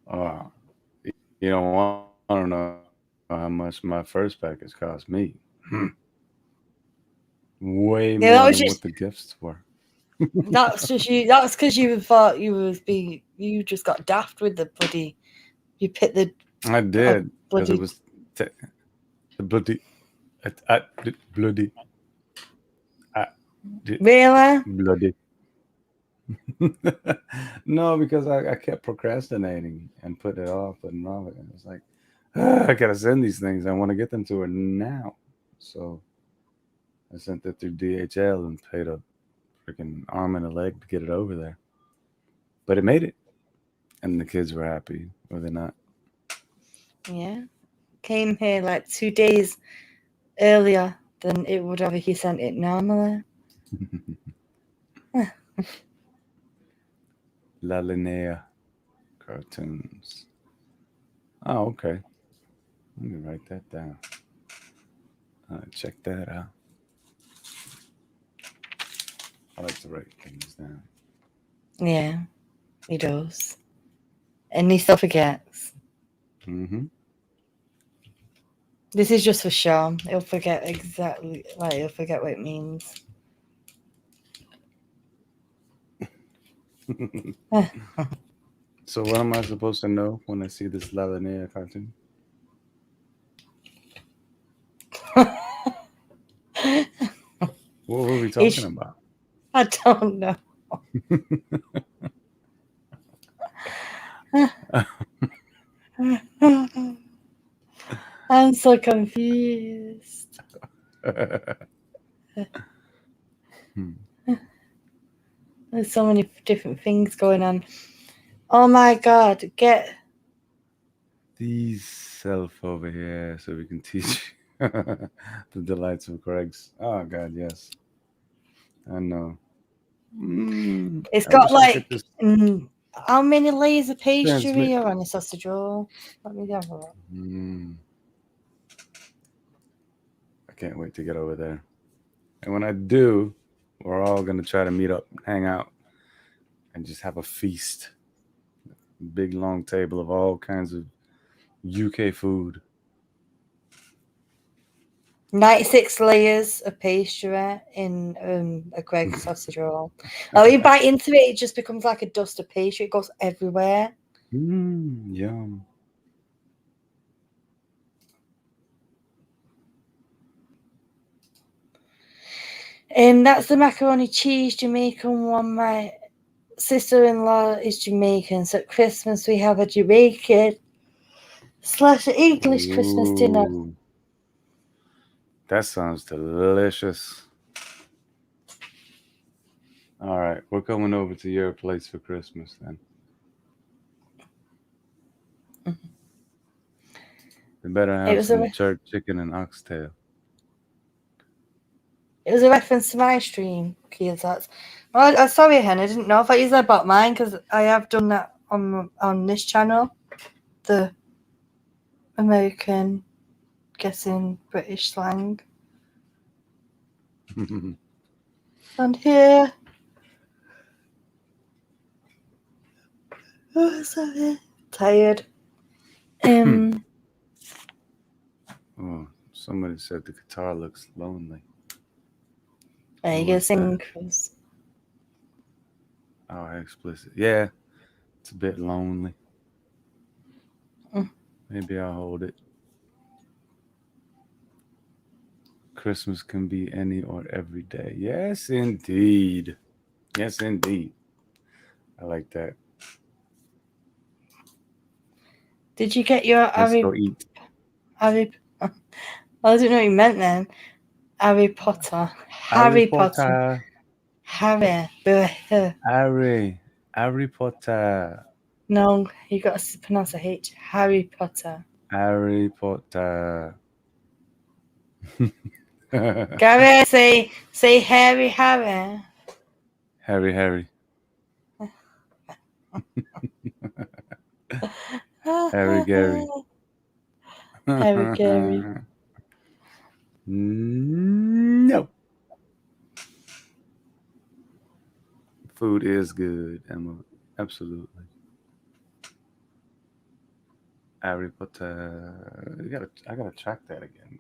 Oh, you don't want to know how much my first package cost me. Way more than what the gifts were. That's just you. That's because you thought you just got daft with the bloody. You picked the. I did because it was the bloody. Bloody. Really? Bloody. No, because I kept procrastinating and putting it off. And it was like, I gotta send these things. I want to get them to her now. So I sent it through DHL and paid a freaking arm and a leg to get it over there. But it made it, and the kids were happy, were they not? Yeah, came here like 2 days earlier than it would have if you sent it normally. La Linnea cartoons. Oh, okay. Let me write that down. Check that out. I like to write things down. Yeah, he does. And he still forgets. Mm-hmm. This is just for show. He'll forget exactly, he'll forget what it means. So what am I supposed to know when I see this La Linnea cartoon? What were we talking about? I don't know. I'm so confused. There's so many different things going on. Oh my God, get these self over here so we can teach the delights of Greg's. Oh God, yes. I know. It's I got wish I could like just how many layers of pastry transmit. are on a sausage roll? Let me have a look. I can't wait to get over there. And when I do, we're all gonna try to meet up, hang out, and just have a feast. Big long table of all kinds of UK food. 96 layers of pastry in a Greggs sausage roll. Now, when you bite into it, it just becomes like a dust of pastry. It goes everywhere. Yum. And that's the macaroni cheese Jamaican one. My sister-in-law is Jamaican, so at Christmas we have a Jamaican / English Christmas dinner. Ooh. That sounds delicious. All right, we're coming over to your place for Christmas then. We better It have was some a jerk chicken and oxtail. reference to my stream, Keelsats. Oh, I'm sorry, Hen. I didn't know if I used that about mine because I have done that on this channel. The American guessing British slang. And here. Oh, sorry. Tired. Oh, somebody said the guitar looks lonely. Are you Who gonna was sing, that? Chris? Oh, explicit. Yeah, it's a bit lonely. Maybe I'll hold it. Christmas can be any or every day. Yes, indeed. Yes, indeed. I like that. Did you get your Let's go eat. Harry? I didn't know what you meant then. Harry Potter. Harry Potter. Harry. Harry Potter. No, you got to pronounce the H. Harry Potter. Harry Potter. Gary, say Harry. Harry. Harry Gary. Harry Gary. No. Food is good, Emma. Absolutely. Harry Potter. I gotta track that again.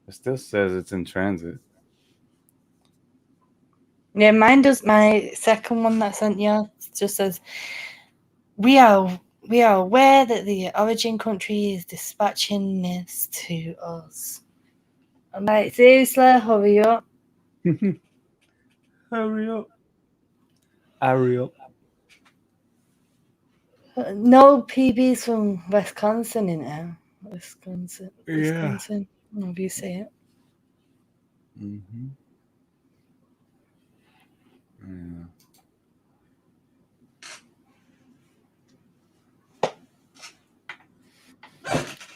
It still says it's in transit. Yeah, mine does. My second one that I sent you just says, we are aware that the origin country is dispatching this to us. I'm like, seriously, hurry up. Hurry up. Hurry up. No PBs from Wisconsin in there. Wisconsin. Yeah. However you say it. Mm-hmm. Yeah.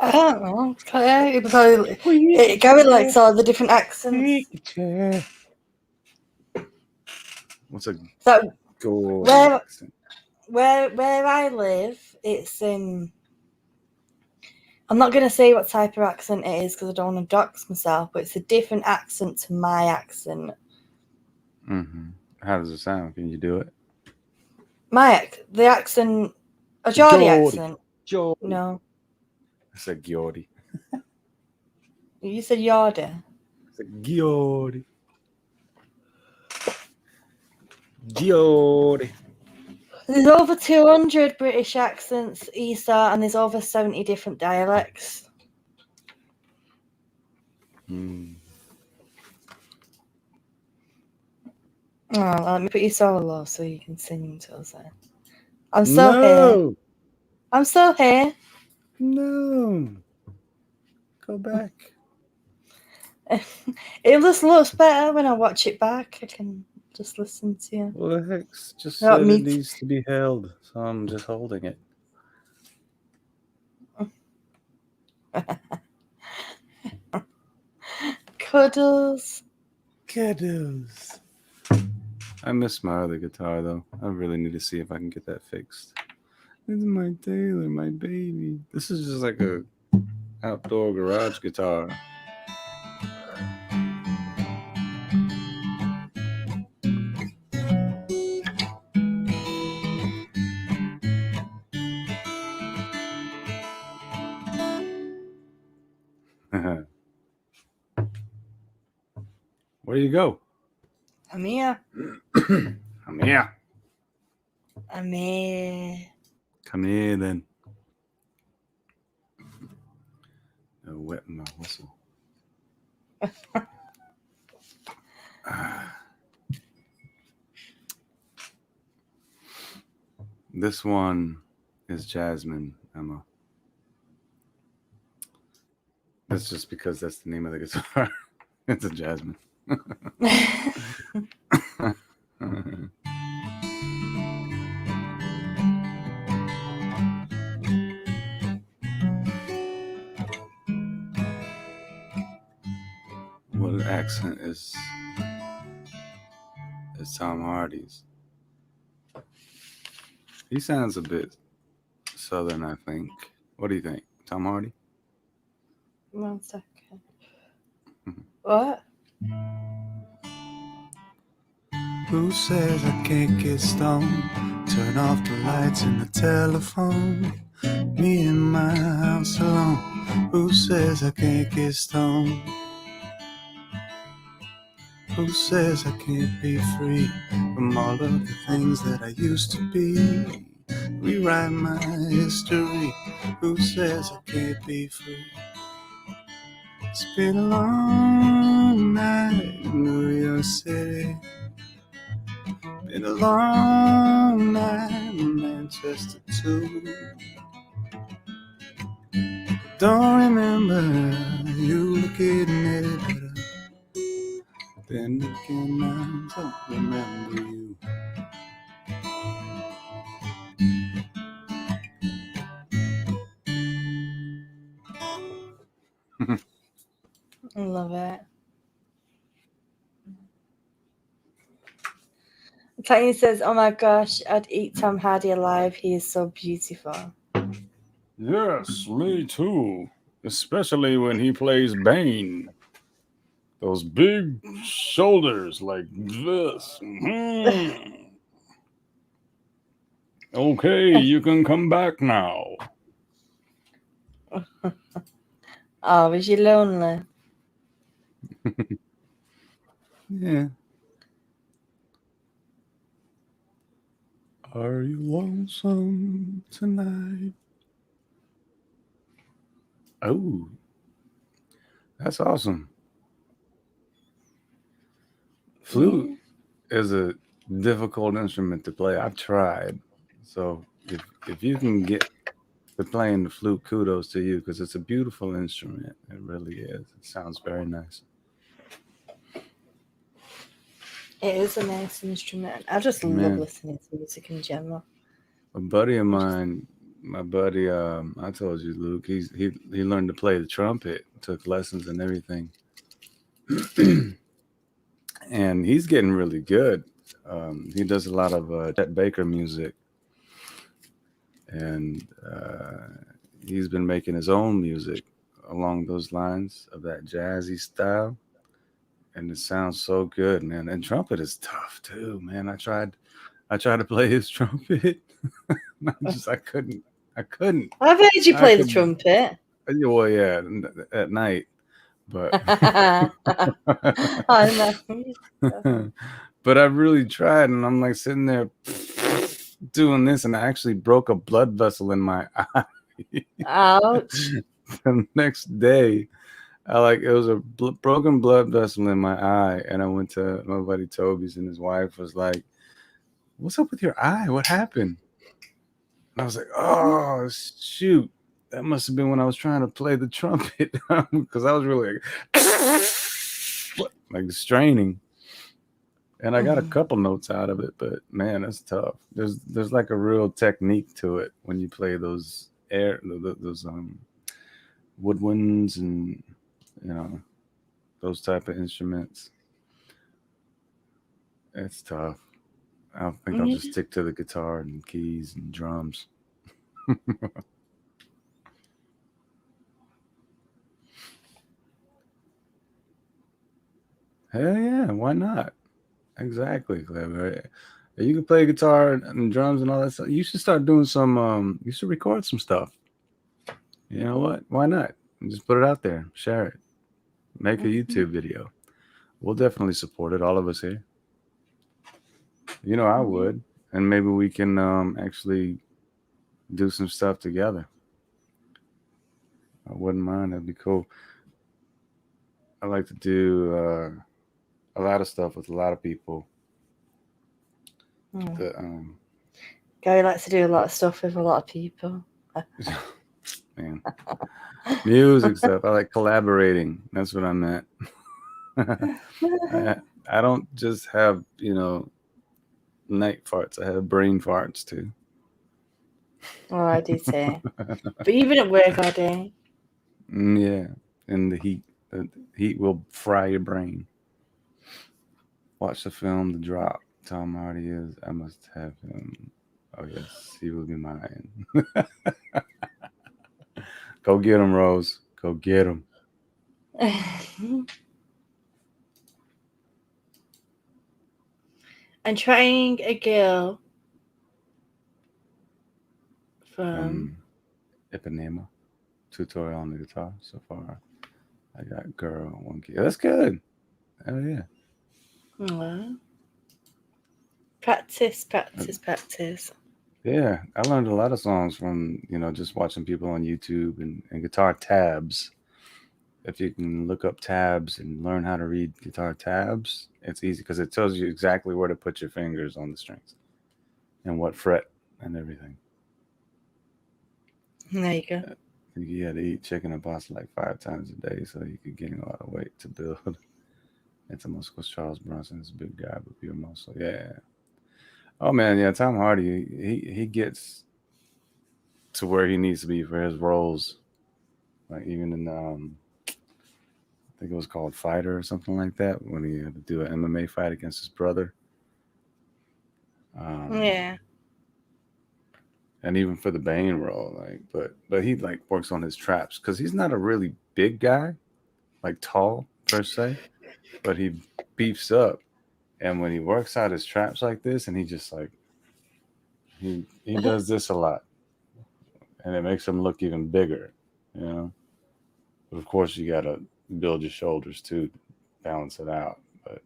I don't know. Gary likes all the different accents. What's a So gold where accent? where I live, it's I'm not going to say what type of accent it is because I don't want to dox myself, but it's a different accent to my accent. Mm-hmm. How does it sound? Can you do it? The accent, a Geordie Geordie. accent. Geordie. No, I said Geordie. you said Geordie. I said Geordie. Geordie. There's over 200 British accents, ESA, and there's over 70 different dialects. Mm. Oh, let me put you so low so you can sing to us then. I'm still here. I'm still here. No. Go back. It just looks better when I watch it back. I can just listen to you. Well, the heck's just Not said me. it needs to be held, so I'm just holding it. Cuddles. Cuddles. I miss my other guitar though. I really need to see if I can get that fixed. This is my Taylor, my baby. This is just like a outdoor garage guitar. Where you go? I'm here. I'm here. I'm here. Come here then. No, wet my whistle. This one is Jasmine, Emma. That's just because that's the name of the guitar. It's a Jasmine. What accent is Tom Hardy's? He sounds a bit southern, I think. What do you think, Tom Hardy? 1 second. What? Who says I can't get stoned? Turn off the lights and the telephone. Me in my house alone. Who says I can't get stoned? Who says I can't be free from all of the things that I used to be? Rewrite my history. Who says I can't be free? It's been a long night in New York City. Been a long night in Manchester too. Don't remember you looking at it better. Then again, I don't remember you. I love it. Tanya says, "Oh my gosh, I'd eat Tom Hardy alive. He is so beautiful." Yes, me too. Especially when he plays Bane. Those big shoulders like this. Okay, you can come back now. Oh, was you lonely? Yeah. Are you lonesome tonight? Oh, that's awesome. Flute is a difficult instrument to play. I've tried. So if you can get to playing the flute, kudos to you because it's a beautiful instrument. It really is. It sounds very nice. It is a nice instrument. I just love listening to music in general. A buddy of mine, my buddy, I told you, Luke, he learned to play the trumpet, took lessons and everything. And he's getting really good. He does a lot of Chet Baker music. And he's been making his own music along those lines of that jazzy style. And it sounds so good, man. And trumpet is tough too, man. I tried to play his trumpet. I couldn't. I've heard you play the trumpet. Well, yeah, at night. But but I really tried, and I'm like sitting there doing this, and I actually broke a blood vessel in my eye. Ouch. The next day, it was a broken blood vessel in my eye, and I went to my buddy Toby's, and his wife was like, "What's up with your eye? What happened?" And I was like, "Oh shoot, that must have been when I was trying to play the trumpet because I was really like straining." And I got a couple notes out of it, but man, that's tough. There's like a real technique to it when you play those woodwinds and those type of instruments. It's tough. I think I'll just stick to the guitar and keys and drums. Hell yeah, why not? Exactly, Clever. You can play guitar and drums and all that stuff. You should start doing some. You should record some stuff. You know what? Why not? Just put it out there. Share it. Make a YouTube video. We'll definitely support it. All of us here. You know, I would, and maybe we can actually do some stuff together. I wouldn't mind. That'd be cool. I like to do a lot of stuff with a lot of people. Gary likes to do a lot of stuff with a lot of people. Man, music stuff. I like collaborating. That's what I meant. I don't just have, night farts. I have brain farts too. Oh, I do too. But even at work, I do. Yeah, and the heat will fry your brain. Watch the film The Drop. Tom Hardy is. I must have him. Oh yes, he will be mine. Go get him, Rose. Go get him. I'm trying a girl from Ipanema tutorial on the guitar so far. I got girl, one kid. That's good. Oh yeah. Practice. Yeah, I learned a lot of songs from just watching people on YouTube and guitar tabs. If you can look up tabs and learn how to read guitar tabs, it's easy because it tells you exactly where to put your fingers on the strings and what fret and everything. There you go. You had to eat chicken and pasta like 5 times a day so you could gain a lot of weight to build. It's almost because Charles Bronson is a big guy, but pure muscle. Yeah. Oh man, yeah. Tom Hardy, he gets to where he needs to be for his roles. Like even in I think it was called Fighter or something like that when he had to do an MMA fight against his brother. Yeah. And even for the Bane role, but he works on his traps because he's not a really big guy, like tall per se, but he beefs up, and when he works out his traps like this, and he just he does this a lot, and it makes him look even bigger, But of course, you gotta build your shoulders too, to balance it out. But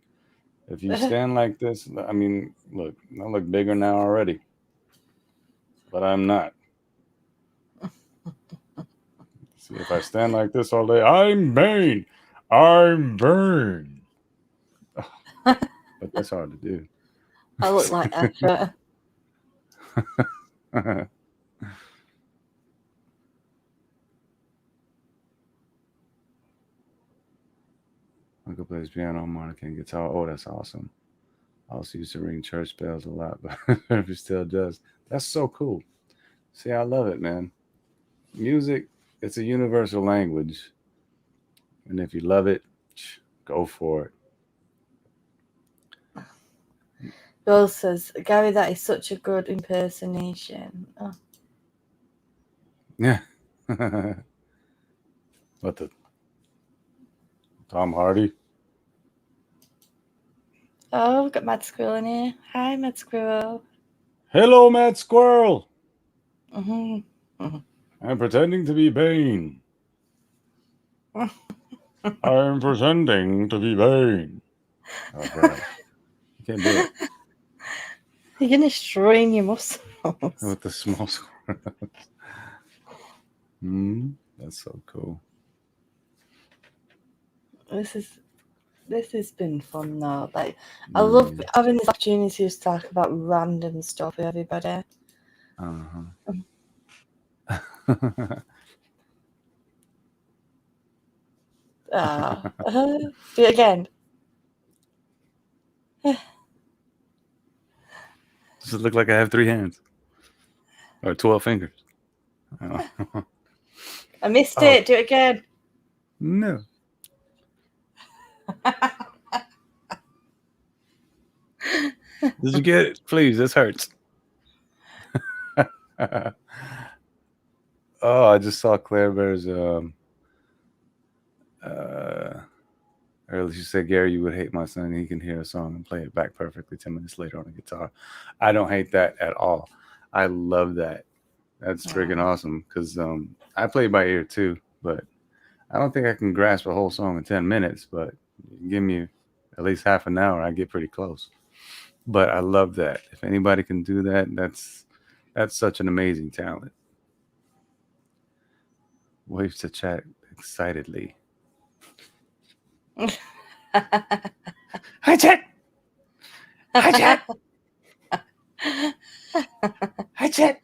if you stand like this, I mean, look, I look bigger now already. But I'm not. See, if I stand like this all day, I'm Bane. I'm Bane. But that's hard to do. I look like effort. Uncle plays piano, harmonica, and guitar. Oh, that's awesome. I also used to ring church bells a lot, but he still does. That's so cool. See, I love it, man. Music, it's a universal language. And if you love it, go for it. Bill says, Gary, that is such a good impersonation. Oh. Yeah. What the? Tom Hardy? Oh, we've got Mad Squirrel in here. Hi, Mad Squirrel. Hello, Mad Squirrel. I'm pretending to be Bane. I'm pretending to be Bane. Oh, God. You can't do it. You're going to strain your muscles. With the small squirrels. That's so cool. This has been fun though. I love having this opportunity to talk about random stuff with everybody. Do it again. Does it look like I have 3 hands? Or 12 fingers? I missed it. Do it again. No. Did you get it? Please, this hurts. Oh, I just saw Claire Bear's earlier. She said, Gary, you would hate my son. He can hear a song and play it back perfectly 10 minutes later on a guitar. I don't hate that at all. I love that. That's freaking awesome because I play by ear too, but I don't think I can grasp a whole song in 10 minutes, but give me at least half an hour, I get pretty close. But I love that. If anybody can do that, that's such an amazing talent. Waves to chat excitedly. Hi, chat. Hi, chat. Hi, chat.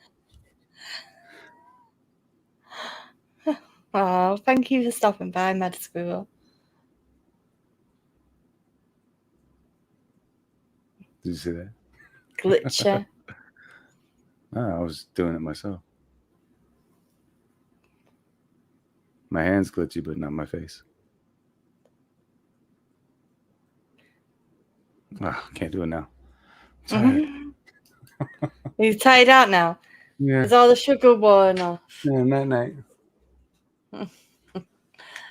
Oh, thank you for stopping by, Mad Squirrel. Did you see that? Glitcher. I was doing it myself. My hand's glitchy, but not my face. Oh, can't do it now. I'm tired. You're tired out now? Yeah. Is all the sugar worn off? Yeah, night.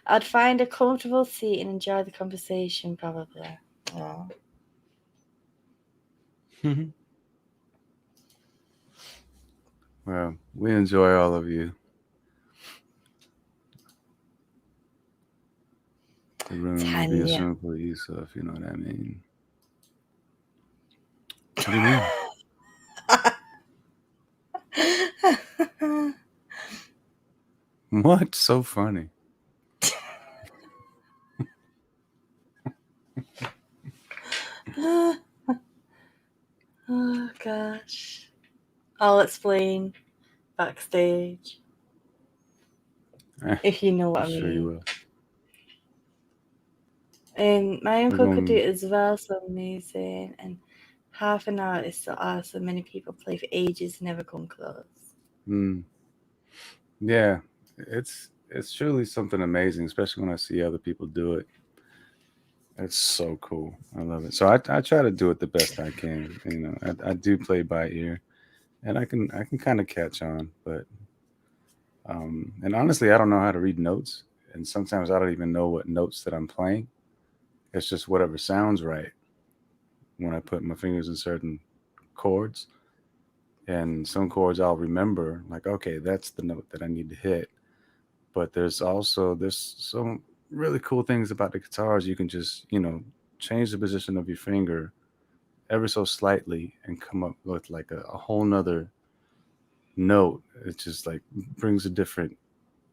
I'd find a comfortable seat and enjoy the conversation, probably. Oh. Well, we enjoy all of you. The room will be a swimming pool, Yusuf, if you know what I mean. What do you mean? What? So funny. Oh, gosh. I'll explain backstage. If you know what I mean. Sure you will. My uncle could do it as well, so amazing. And half an hour is so awesome. Many people play for ages, never come close. Yeah, it's truly something amazing, especially when I see other people do it. It's so cool. I love it. So I try to do it the best I can. You know, I do play by ear, and I can kind of catch on, but and honestly, I don't know how to read notes, and sometimes I don't even know what notes that I'm playing. It's just whatever sounds right when I put my fingers in certain chords. And some chords I'll remember, like, okay, that's the note that I need to hit. But there's some really cool things about the guitars. You can just, change the position of your finger ever so slightly and come up with like a whole nother note. It just like brings a different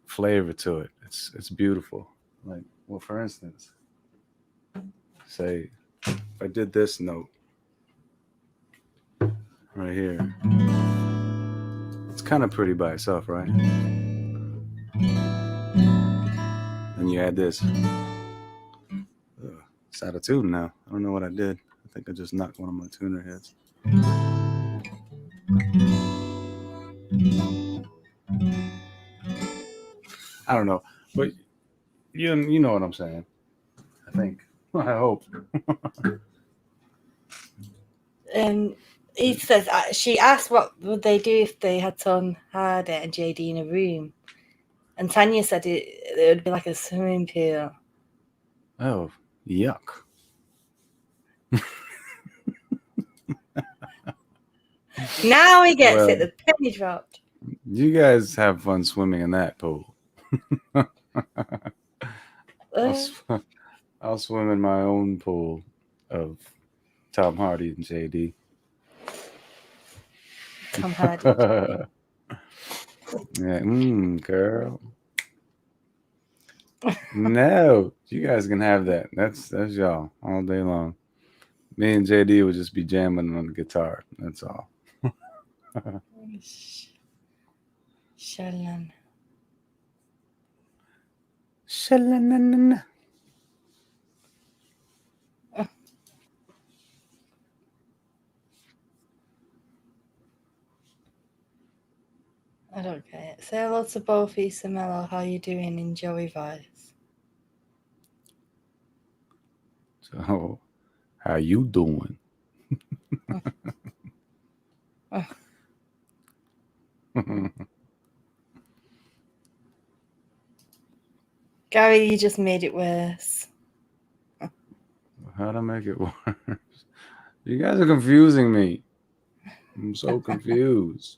flavor to it. It's beautiful. Like, well, for instance, say if I did this note right here, it's kind of pretty by itself, right? And you add this. It's out of tune now. I don't know what I did. I think I just knocked one of my tuner heads. I don't know, but you know what I'm saying. I think. I hope. He says she asked what would they do if they had Tom Hardy and JD in a room, and Tanya said it would be like a swimming pool. Oh, yuck! Now he gets it. The penny dropped. You guys have fun swimming in that pool. I'll swim in my own pool of Tom Hardy and JD. Tom Hardy. Yeah, girl. No, you guys can have that. That's y'all all day long. Me and JD would just be jamming on the guitar. That's all. Shallan. Shallan. I don't get it. Say hello to both Issa Mello. How you doing in Joey voice? So, how you doing? Gary, you just made it worse. How'd I make it worse? You guys are confusing me. I'm so confused.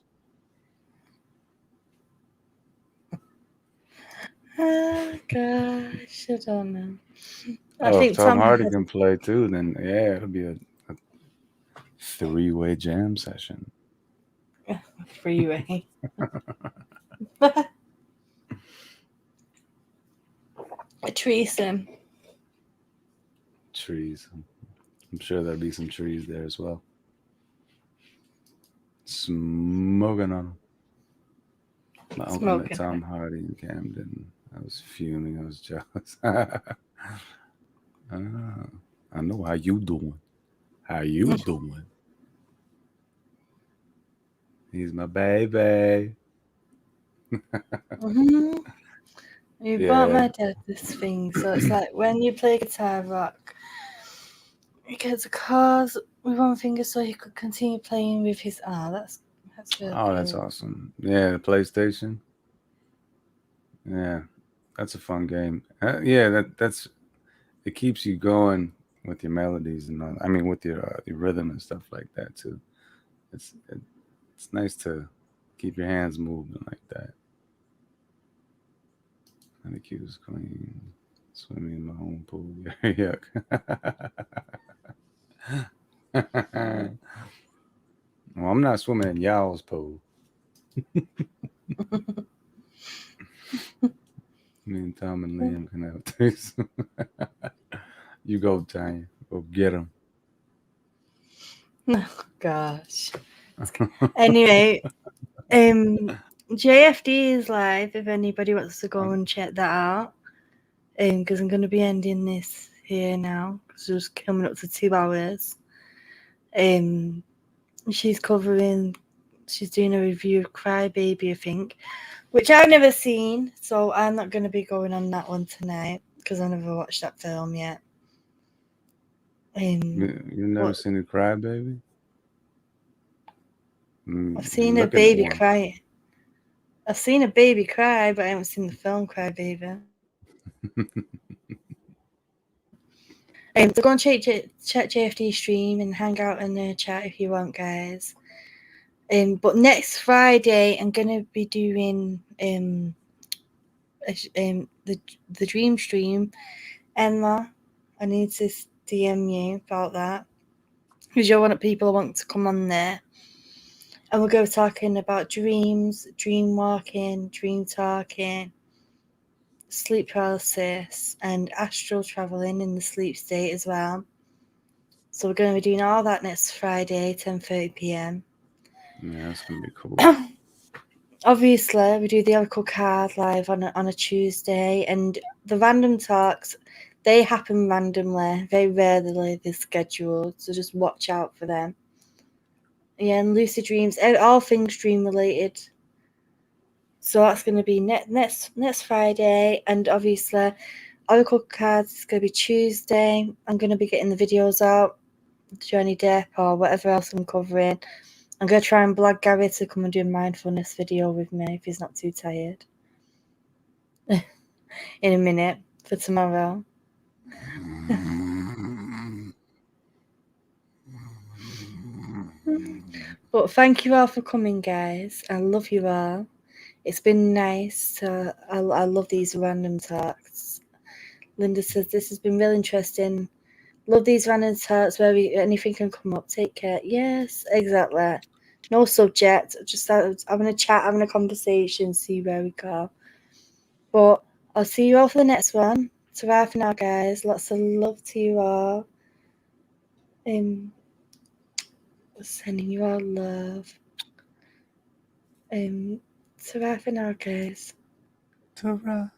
Oh gosh, I don't know. I Oh, if think Tom Tom Hardy had can play too, then yeah, it'll be a three-way jam session. a freeway. A threesome. Trees. I'm sure there'll be some trees there as well. Smoking on them. My uncle met Smoking. Tom Hardy in Camden. I was fuming. I was jealous. I know how you doing. How you doing? He's my baby. Mm-hmm. You bought Yeah. my dad this thing, so it's like when you play guitar rock, he gets a card with one finger so he could continue playing with his. That's really Oh, that's cool. awesome. Yeah, the PlayStation. Yeah, that's a fun game. Yeah, that's it keeps you going with your melodies and all. I mean, with your rhythm and stuff like that too. It's it's nice to keep your hands moving like that. And the cute is clean. Swimming in my own pool. Yuck. Well, I'm not swimming in y'all's pool. Me and Tom and Liam can have this. You go, Tanya. Go get him. Oh gosh. Anyway, JFD is live if anybody wants to go and check that out. Because I'm going to be ending this here now because it's coming up to 2 hours. She's doing a review of Crybaby, I think, which I've never seen, so I'm not going to be going on that one tonight because I've never watched that film yet. You've never seen a cry, baby? I've seen a Looking at baby one. cry. I've seen a baby cry, but I haven't seen the film Crybaby. So go and check JFD stream and hang out in the chat if you want, guys. But next Friday I'm gonna be doing the dream stream. Emma, I need to DM you about that because you're one of the people I want to come on there, and we'll go talking about dreams, dream walking, dream talking, sleep paralysis, and astral traveling in the sleep state as well. So we're going to be doing all that next Friday, 10:30 p.m. Yeah, that's gonna be cool. Obviously, we do the Oracle card live on a Tuesday, and the random talks, they happen randomly. Very rarely they're scheduled, so just watch out for them. Yeah, and lucid dreams, all things dream related. So that's going to be next Friday, and obviously, Oracle cards is going to be Tuesday. I'm going to be getting the videos out, Johnny Depp or whatever else I'm covering. I'm going to try and blag Gary to come and do a mindfulness video with me if he's not too tired. In a minute for tomorrow. But thank you all for coming, guys. I love you all. It's been nice. I love these random talks. Linda says this has been really interesting. Love these random talks where anything can come up. Take care. Yes, exactly. No subject. Just having a chat, having a conversation, see where we go. But I'll see you all for the next one. Ta-ra for now, guys. Lots of love to you all. Sending you all love. Ta-ra for now, guys. Ta-ra.